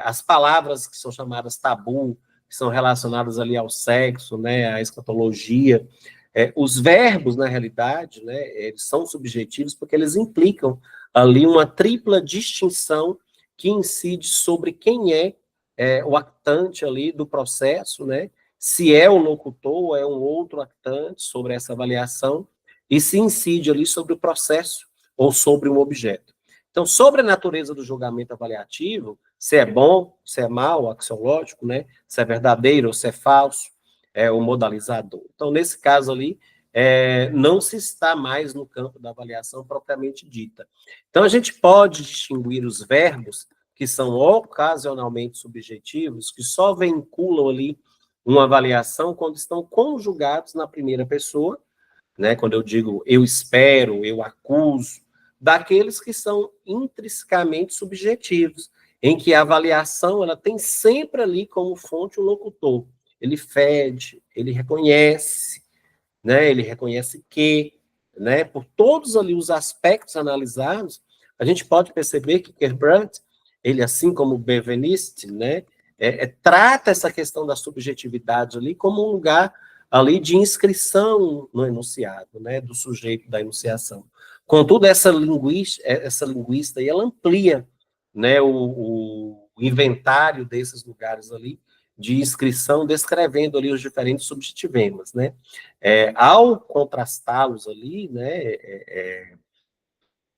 as palavras que são chamadas tabu, que são relacionadas ali ao sexo, né, à escatologia, os verbos, na realidade, né, eles são subjetivos porque eles implicam ali uma tripla distinção que incide sobre quem é o actante ali do processo, né, se é o locutor ou é um outro actante sobre essa avaliação, e se incide ali sobre o processo ou sobre um objeto. Então, sobre a natureza do julgamento avaliativo, se é bom, se é mal, axiológico, né? Se é verdadeiro ou se é falso, é o modalizador. Então, nesse caso ali, não se está mais no campo da avaliação propriamente dita. Então, a gente pode distinguir os verbos que são ocasionalmente subjetivos, que só vinculam ali uma avaliação quando estão conjugados na primeira pessoa, né? Quando eu digo eu espero, eu acuso, daqueles que são intrinsecamente subjetivos, em que a avaliação ela tem sempre ali como fonte o locutor. Ele fede, ele reconhece, né? Ele reconhece que, né? Por todos ali os aspectos analisados, a gente pode perceber que Kerbrandt, ele assim como Benveniste, né? Trata essa questão da subjetividade ali como um lugar ali de inscrição no enunciado, né? Do sujeito da enunciação. Contudo, essa linguista aí, ela amplia, né? O inventário desses lugares ali de inscrição, descrevendo ali os diferentes subjetivemas, né? Ao contrastá-los ali, né,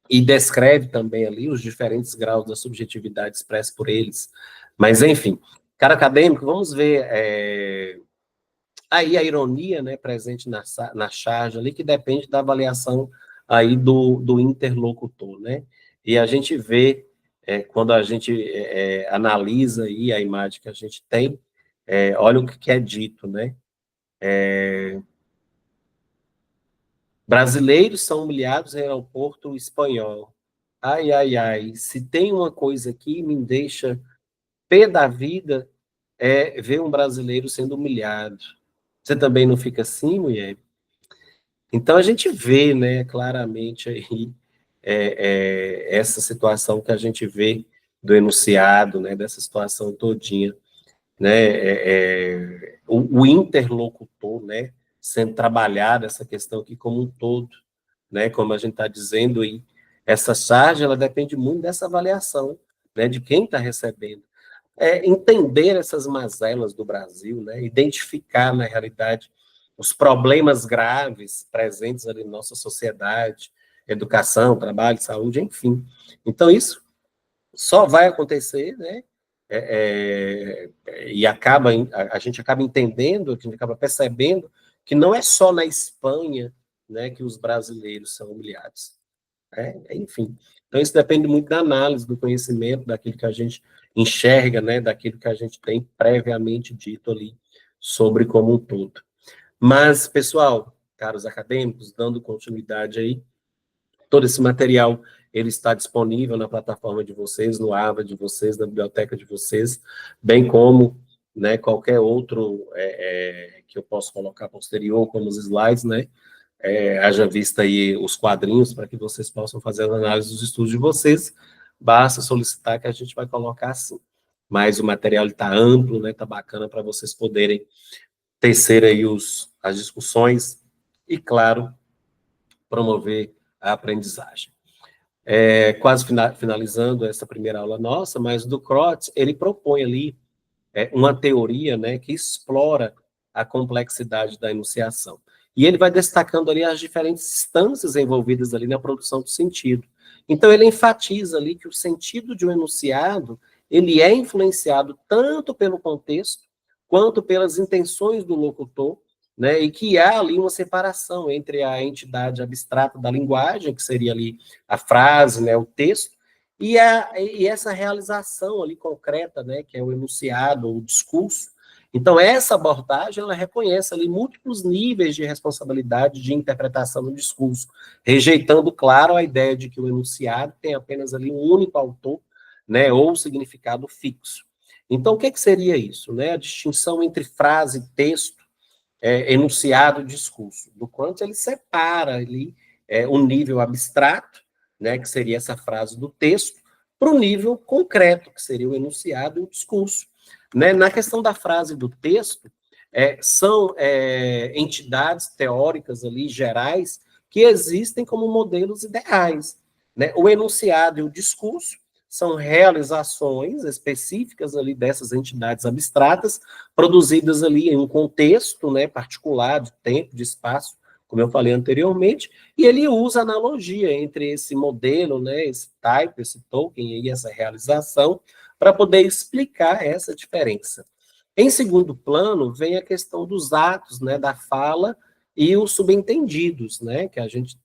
e descreve também ali os diferentes graus da subjetividade expressa por eles. Mas, enfim, cara acadêmico, vamos ver aí a ironia, né, presente na charge ali, que depende da avaliação aí do interlocutor, né? E a gente vê, quando a gente analisa aí a imagem que a gente tem, olha o que é dito, né? Brasileiros são humilhados em aeroporto espanhol. Ai, ai, ai. Se tem uma coisa que me deixa pé da vida, é ver um brasileiro sendo humilhado. Você também não fica assim, mulher? Então a gente vê, né, claramente aí essa situação que a gente vê do enunciado, né, dessa situação todinha, né, o interlocutor, né, sendo trabalhada essa questão aqui como um todo, né, como a gente está dizendo aí, essa charge, ela depende muito dessa avaliação, né, de quem está recebendo. Entender essas mazelas do Brasil, né, identificar, na realidade, os problemas graves presentes ali na nossa sociedade, educação, trabalho, saúde, enfim. Então, isso só vai acontecer, né, e a gente acaba entendendo, a gente acaba percebendo que não é só na Espanha, né, que os brasileiros são humilhados. Enfim. Então, isso depende muito da análise, do conhecimento, daquilo que a gente enxerga, né, daquilo que a gente tem previamente dito ali sobre como um todo. Mas, pessoal, caros acadêmicos, dando continuidade aí, todo esse material ele está disponível na plataforma de vocês, no AVA de vocês, na biblioteca de vocês, bem como né, qualquer outro que eu posso colocar posterior, como os slides, né, haja vista aí os quadrinhos para que vocês possam fazer as análises dos estudos de vocês, basta solicitar que a gente vai colocar assim. Mas o material está amplo, né, está bacana para vocês poderem tecer aí as discussões e, claro, promover a aprendizagem. Quase finalizando essa primeira aula nossa, mas do Crotts, ele propõe ali uma teoria, né, que explora a complexidade da enunciação. E ele vai destacando ali as diferentes instâncias envolvidas ali na produção do sentido. Então, ele enfatiza ali que o sentido de um enunciado, ele é influenciado tanto pelo contexto, quanto pelas intenções do locutor, né, e que há ali uma separação entre a entidade abstrata da linguagem, que seria ali a frase, né, o texto, e essa realização ali concreta, né, que é o enunciado, o discurso. Então, essa abordagem, ela reconhece ali múltiplos níveis de responsabilidade de interpretação do discurso, rejeitando, claro, a ideia de que o enunciado tem apenas ali um único autor, né, ou significado fixo. Então, o que seria isso? Né? A distinção entre frase e texto, enunciado e discurso, do quanto ele separa ali um nível abstrato, né, que seria essa frase do texto, para o nível concreto, que seria o enunciado e o discurso. Né? Na questão da frase do texto, são entidades teóricas ali, gerais, que existem como modelos ideais. Né? O enunciado e o discurso são realizações específicas ali dessas entidades abstratas, produzidas ali em um contexto, né, particular, de tempo, de espaço, como eu falei anteriormente, e ele usa analogia entre esse modelo, né, esse type, esse token e essa realização, para poder explicar essa diferença. Em segundo plano, vem a questão dos atos, né, da fala e os subentendidos, né, que a gente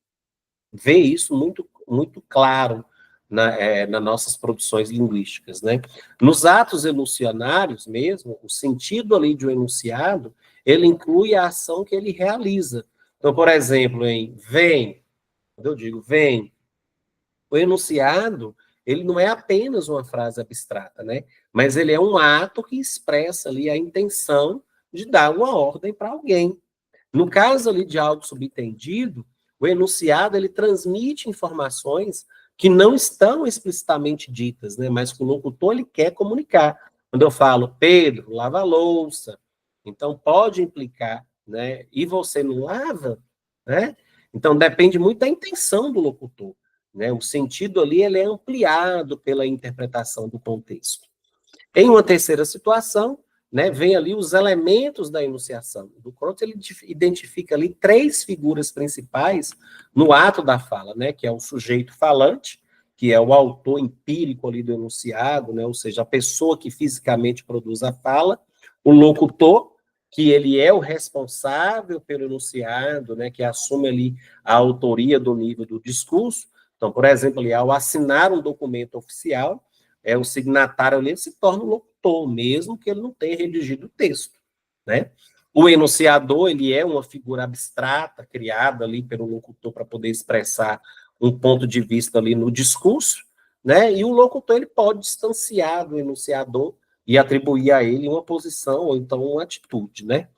vê isso muito, muito claro nas nossas produções linguísticas, né? Nos atos enuncianários mesmo, o sentido ali de um enunciado, ele inclui a ação que ele realiza. Então, por exemplo, em vem, quando eu digo vem, o enunciado, ele não é apenas uma frase abstrata, né? Mas ele é um ato que expressa ali a intenção de dar uma ordem para alguém. No caso ali de algo subentendido, o enunciado ele transmite informações que não estão explicitamente ditas, né? Mas que o locutor ele quer comunicar. Quando eu falo Pedro, lava a louça, então pode implicar, né? E você não lava, né? Então depende muito da intenção do locutor, né? O sentido ali ele é ampliado pela interpretação do contexto. Em uma terceira situação, né, vem ali os elementos da enunciação. Do Crotts, ele identifica ali três figuras principais no ato da fala, né, que é o sujeito falante, que é o autor empírico ali do enunciado, né, ou seja, a pessoa que fisicamente produz a fala, o locutor, que ele é o responsável pelo enunciado, né, que assume ali a autoria do nível do discurso. Então, por exemplo, ali, ao assinar um documento oficial, o signatário ali se torna o locutor, mesmo que ele não tenha redigido o texto, né? O enunciador, ele é uma figura abstrata, criada ali pelo locutor para poder expressar um ponto de vista ali no discurso, né? E o locutor, ele pode distanciar do enunciador e atribuir a ele uma posição ou então uma atitude, né?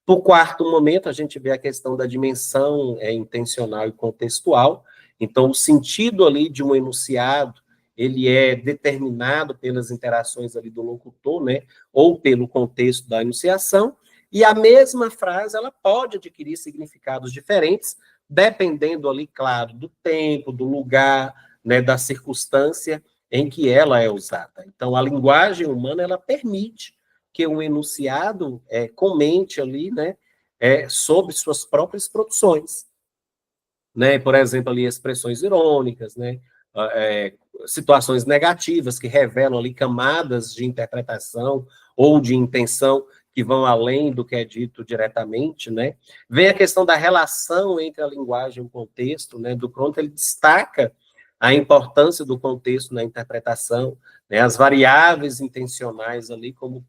Por quarto momento, a gente vê a questão da dimensão intencional e contextual. Então, o sentido ali de um enunciado, ele é determinado pelas interações ali do locutor, né, ou pelo contexto da enunciação, e a mesma frase, ela pode adquirir significados diferentes, dependendo ali, claro, do tempo, do lugar, né, da circunstância em que ela é usada. Então, a linguagem humana, ela permite que um enunciado comente ali, né, sobre suas próprias produções, né, por exemplo, ali expressões irônicas, né, situações negativas que revelam ali camadas de interpretação ou de intenção que vão além do que é dito diretamente, né? Vem a questão da relação entre a linguagem e o contexto, né? Do Crotts ele destaca a importância do contexto na interpretação, né? As variáveis intencionais ali como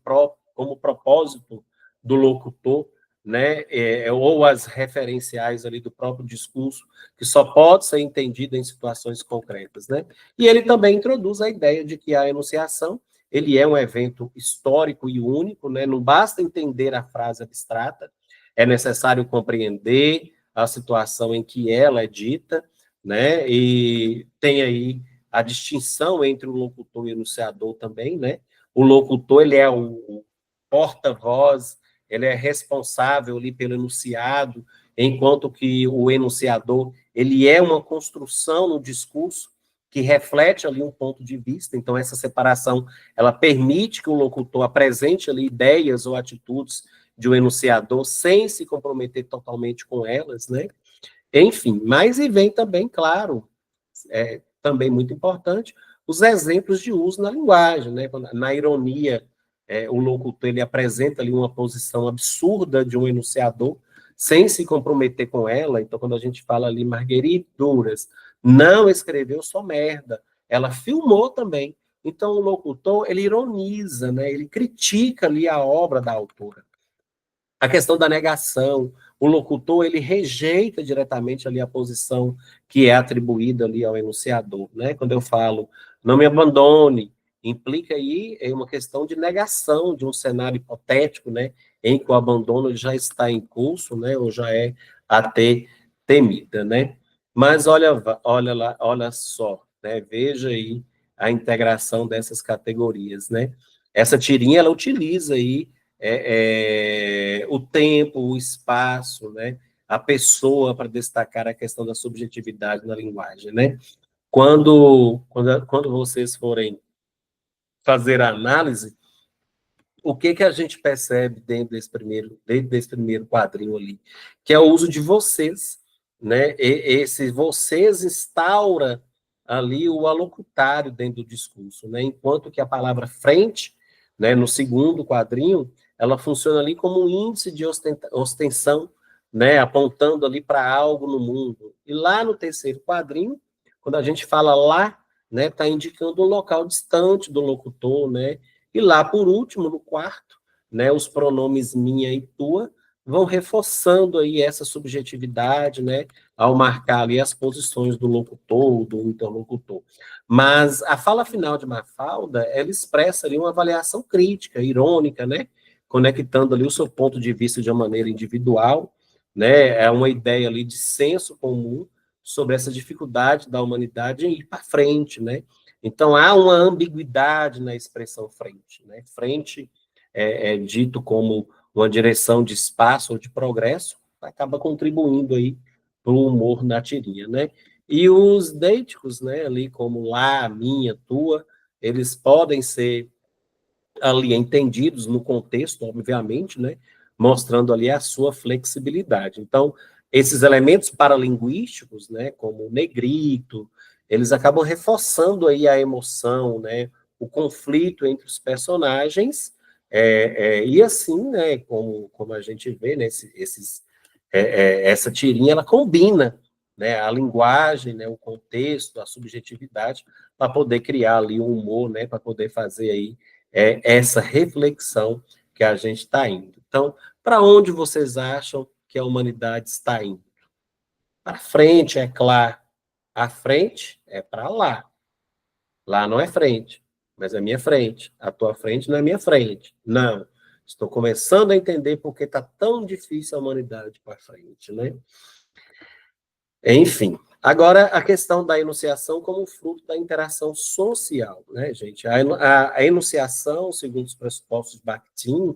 propósito do locutor, né? Ou as referenciais ali do próprio discurso, que só pode ser entendido em situações concretas, né? E ele também introduz a ideia de que a enunciação ele é um evento histórico e único, né? Não basta entender a frase abstrata, é necessário compreender a situação em que ela é dita, né? E tem aí a distinção entre o locutor e o enunciador também, né? O locutor, ele é o porta-voz, ele é responsável ali pelo enunciado, enquanto que o enunciador, ele é uma construção no discurso que reflete ali um ponto de vista. Então, essa separação, ela permite que o locutor apresente ali ideias ou atitudes de um enunciador sem se comprometer totalmente com elas, né? Enfim, mas e vem também, claro, também muito importante, os exemplos de uso na linguagem, né? Na ironia, o locutor ele apresenta ali uma posição absurda de um enunciador, sem se comprometer com ela. Então, quando a gente fala ali, Marguerite Duras não escreveu só merda, ela filmou também. Então, o locutor, ele ironiza, né? Ele critica ali a obra da autora. A questão da negação, o locutor, ele rejeita diretamente ali a posição que é atribuída ali ao enunciador, né? Quando eu falo, não me abandone, implica aí uma questão de negação de um cenário hipotético, né? Em que o abandono já está em curso, né? Ou já é até temida, né? Mas olha lá, olha só, né? Veja aí a integração dessas categorias, né? Essa tirinha, ela utiliza aí o tempo, o espaço, né? A pessoa para destacar a questão da subjetividade na linguagem, né? Quando vocês forem fazer a análise, o que que a gente percebe dentro desse primeiro quadrinho ali? Que é o uso de vocês, né? Esse vocês instaura ali o alocutário dentro do discurso, né? Enquanto que a palavra frente, né, no segundo quadrinho, ela funciona ali como um índice de ostenção, né, apontando ali para algo no mundo. E lá no terceiro quadrinho, quando a gente fala lá, né, está indicando um local distante do locutor, né? E lá, por último, no quarto, né, os pronomes minha e tua vão reforçando aí essa subjetividade, né, ao marcar ali as posições do locutor, do interlocutor. Mas a fala final de Mafalda, ela expressa ali uma avaliação crítica, irônica, né, conectando ali o seu ponto de vista de uma maneira individual, né, é uma ideia ali de senso comum sobre essa dificuldade da humanidade em ir para frente, né. Então, há uma ambiguidade na expressão frente, né? Frente é dito como uma direção de espaço ou de progresso, acaba contribuindo aí para o humor na tirinha, né? E os deíticos, né, ali como lá, minha, tua, eles podem ser ali entendidos no contexto, obviamente, né, mostrando ali a sua flexibilidade. Então, esses elementos paralinguísticos, né, como o negrito, eles acabam reforçando aí a emoção, né, o conflito entre os personagens, e assim, né, como a gente vê, né, essa tirinha, ela combina, né, a linguagem, né, o contexto, a subjetividade, para poder criar ali um humor, né, para poder fazer aí essa reflexão que a gente está indo. Então, para onde vocês acham que a humanidade está indo? Para frente, é claro. A frente é para lá. Lá não é frente, mas é minha frente. A tua frente não é minha frente. Não. Estou começando a entender por que está tão difícil a humanidade para frente, né? Enfim, agora a questão da enunciação como fruto da interação social, né, gente? A enunciação, segundo os pressupostos de Bakhtin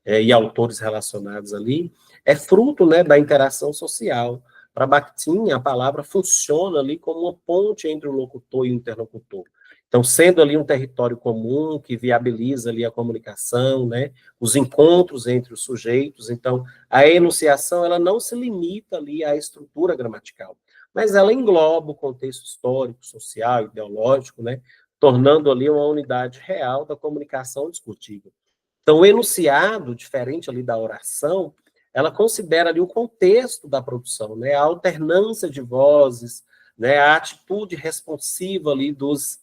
e autores relacionados ali, é fruto, né, da interação social. Para Bakhtin, a palavra funciona ali como uma ponte entre o locutor e o interlocutor. Então, sendo ali um território comum que viabiliza ali a comunicação, né, os encontros entre os sujeitos. Então, a enunciação, ela não se limita ali à estrutura gramatical, mas ela engloba o contexto histórico, social, ideológico, né, tornando ali uma unidade real da comunicação discutível. Então, o enunciado, diferente ali da oração, ela considera ali o contexto da produção, né, a alternância de vozes, né, a atitude responsiva ali dos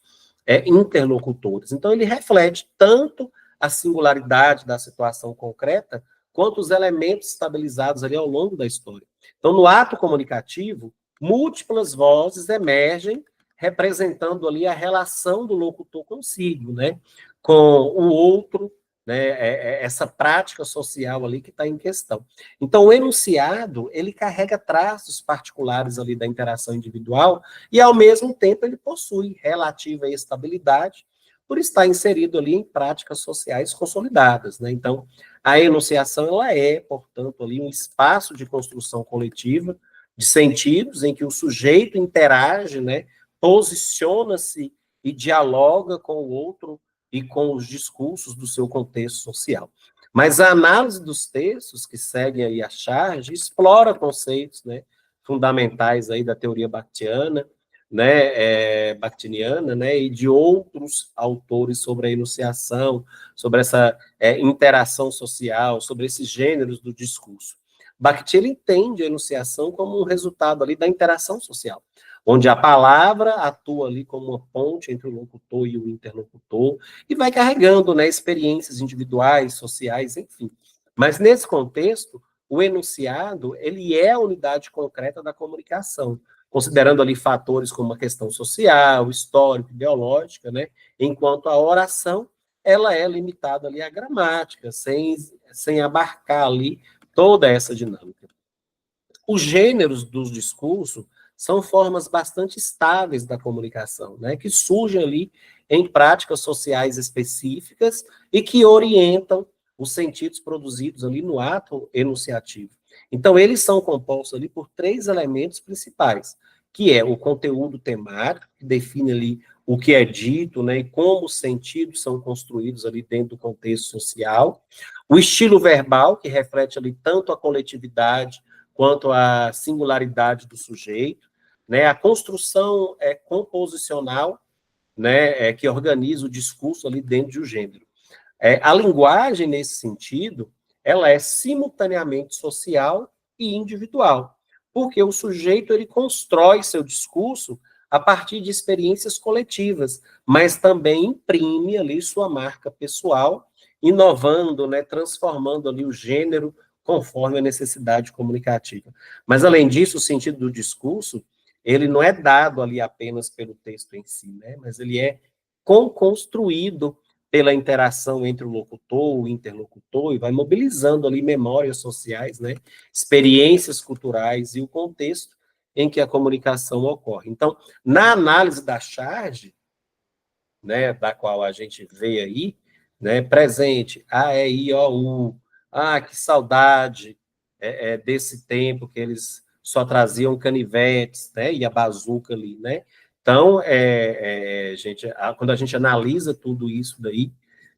interlocutores. Então, ele reflete tanto a singularidade da situação concreta, quanto os elementos estabilizados ali ao longo da história. Então, no ato comunicativo, múltiplas vozes emergem representando ali a relação do locutor consigo, né? com o outro, né, essa prática social ali que está em questão. Então, o enunciado, ele carrega traços particulares ali da interação individual e, ao mesmo tempo, ele possui relativa estabilidade por estar inserido ali em práticas sociais consolidadas, né? Então, a enunciação, ela é, portanto, ali um espaço de construção coletiva de sentidos em que o sujeito interage, né, posiciona-se e dialoga com o outro e com os discursos do seu contexto social. Mas a análise dos textos que seguem aí a charge explora conceitos, né, fundamentais aí da teoria baktiana, né, bakhtiniana, né, e de outros autores sobre a enunciação, sobre essa interação social, sobre esses gêneros do discurso. Bakhtin entende a enunciação como um resultado ali da interação social, onde a palavra atua ali como uma ponte entre o locutor e o interlocutor, e vai carregando, né, experiências individuais, sociais, enfim. Mas nesse contexto, o enunciado, ele é a unidade concreta da comunicação, considerando ali fatores como a questão social, histórica, ideológica, né, enquanto a oração, ela é limitada ali à gramática, sem abarcar ali toda essa dinâmica. Os gêneros dos discursos são formas bastante estáveis da comunicação, né, que surgem ali em práticas sociais específicas e que orientam os sentidos produzidos ali no ato enunciativo. Então, eles são compostos ali por três elementos principais, que é o conteúdo temático, que define ali o que é dito, né, e como os sentidos são construídos ali dentro do contexto social, o estilo verbal, que reflete ali tanto a coletividade quanto à singularidade do sujeito, né, a construção composicional, né, que organiza o discurso ali dentro de um gênero. A linguagem, nesse sentido, ela é simultaneamente social e individual, porque o sujeito ele constrói seu discurso a partir de experiências coletivas, mas também imprime ali sua marca pessoal, inovando, né, transformando ali o gênero conforme a necessidade comunicativa. Mas, além disso, o sentido do discurso, ele não é dado ali apenas pelo texto em si, né, mas ele é construído pela interação entre o locutor, o interlocutor, e vai mobilizando ali memórias sociais, né, experiências culturais e o contexto em que a comunicação ocorre. Então, na análise da charge, né, da qual a gente vê aí, né, presente, A, E, I, O, U, que saudade desse tempo que eles só traziam canivetes, né, e a bazuca ali, né, então, quando a gente analisa tudo isso daí,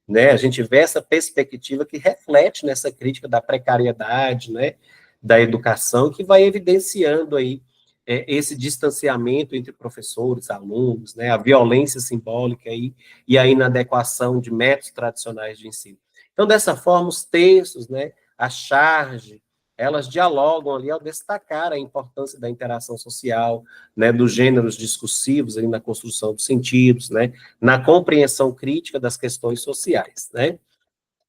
né, a gente vê essa perspectiva que reflete nessa crítica da precariedade, né, da educação, que vai evidenciando aí esse distanciamento entre professores, alunos, né, a violência simbólica aí, e a inadequação de métodos tradicionais de ensino. Então, dessa forma, os textos, né, a charge, elas dialogam ali ao destacar a importância da interação social, né, dos gêneros discursivos ali na construção dos sentidos, né, na compreensão crítica das questões sociais, né.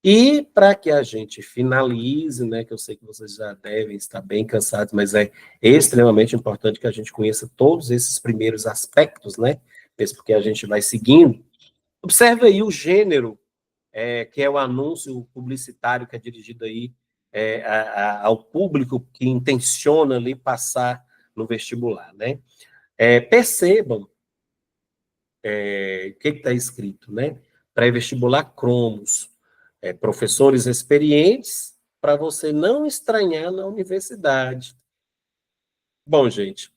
E para que a gente finalize, né, que eu sei que vocês já devem estar bem cansados, mas é extremamente importante que a gente conheça todos esses primeiros aspectos, né, mesmo porque a gente vai seguindo. Observe aí o gênero, que é o anúncio publicitário que é dirigido aí ao público que intenciona ali passar no vestibular, né. Percebam o que está escrito, né? Pré-vestibular Cromos, professores experientes, para você não estranhar na universidade. Bom, gente,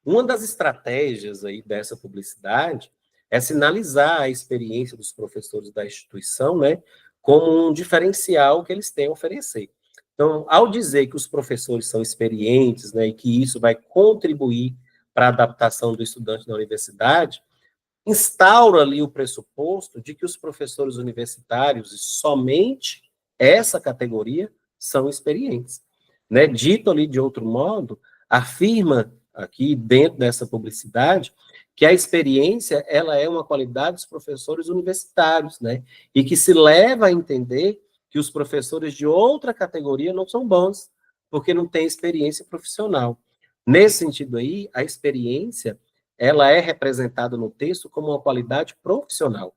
uma das estratégias aí dessa publicidade é sinalizar a experiência dos professores da instituição, né, como um diferencial que eles têm a oferecer. Então, ao dizer que os professores são experientes, né, e que isso vai contribuir para a adaptação do estudante na universidade, instaura ali o pressuposto de que os professores universitários, e somente essa categoria, são experientes. Né? Dito ali de outro modo, afirma aqui dentro dessa publicidade que a experiência ela é uma qualidade dos professores universitários, né? E que se leva a entender que os professores de outra categoria não são bons, porque não têm experiência profissional. Nesse sentido aí, a experiência ela é representada no texto como uma qualidade profissional,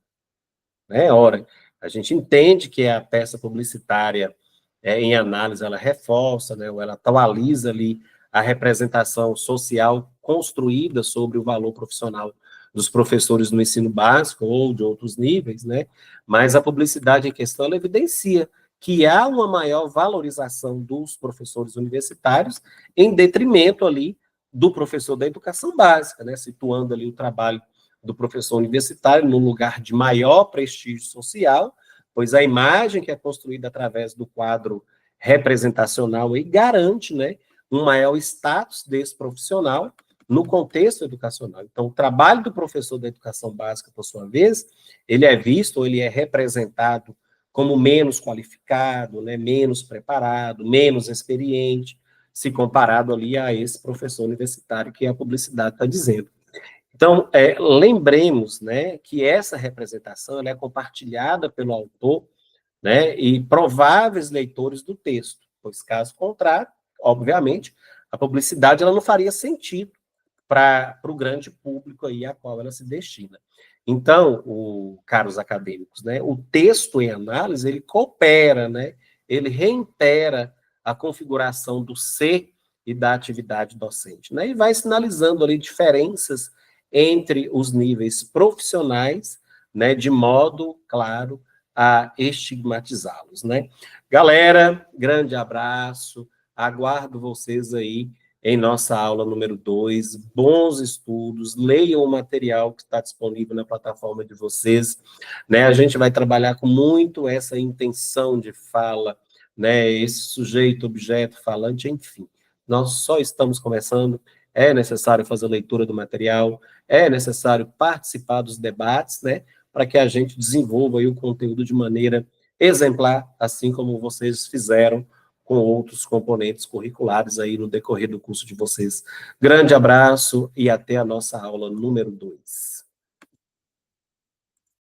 né? Ora, a gente entende que a peça publicitária, em análise, ela reforça, né, ou ela atualiza ali a representação social construída sobre o valor profissional dos professores no ensino básico ou de outros níveis, né? Mas a publicidade em questão, ela evidencia que há uma maior valorização dos professores universitários em detrimento ali do professor da educação básica, né? Situando ali o trabalho do professor universitário num lugar de maior prestígio social, pois a imagem que é construída através do quadro representacional aí garante, né, um maior status desse profissional no contexto educacional. Então, o trabalho do professor da educação básica, por sua vez, ele é visto, ou ele é representado como menos qualificado, né, menos preparado, menos experiente, se comparado ali a esse professor universitário que a publicidade está dizendo. Então, lembremos, né, que essa representação ela é compartilhada pelo autor, né, e prováveis leitores do texto, pois caso contrário, obviamente, a publicidade ela não faria sentido para o grande público aí a qual ela se destina. Então, caros acadêmicos, né, o texto em análise ele coopera, né, ele reitera a configuração do ser e da atividade docente, né, e vai sinalizando ali diferenças entre os níveis profissionais, né, de modo claro a estigmatizá-los, né? Galera, grande abraço, aguardo vocês aí em nossa aula número 2, bons estudos, leiam o material que está disponível na plataforma de vocês, né? A gente vai trabalhar com muito essa intenção de fala, né? Esse sujeito, objeto, falante, enfim. Nós só estamos começando, é necessário fazer leitura do material, é necessário participar dos debates, né? Para que a gente desenvolva aí o conteúdo de maneira exemplar, assim como vocês fizeram com outros componentes curriculares aí no decorrer do curso de vocês. Grande abraço e até a nossa aula número 2.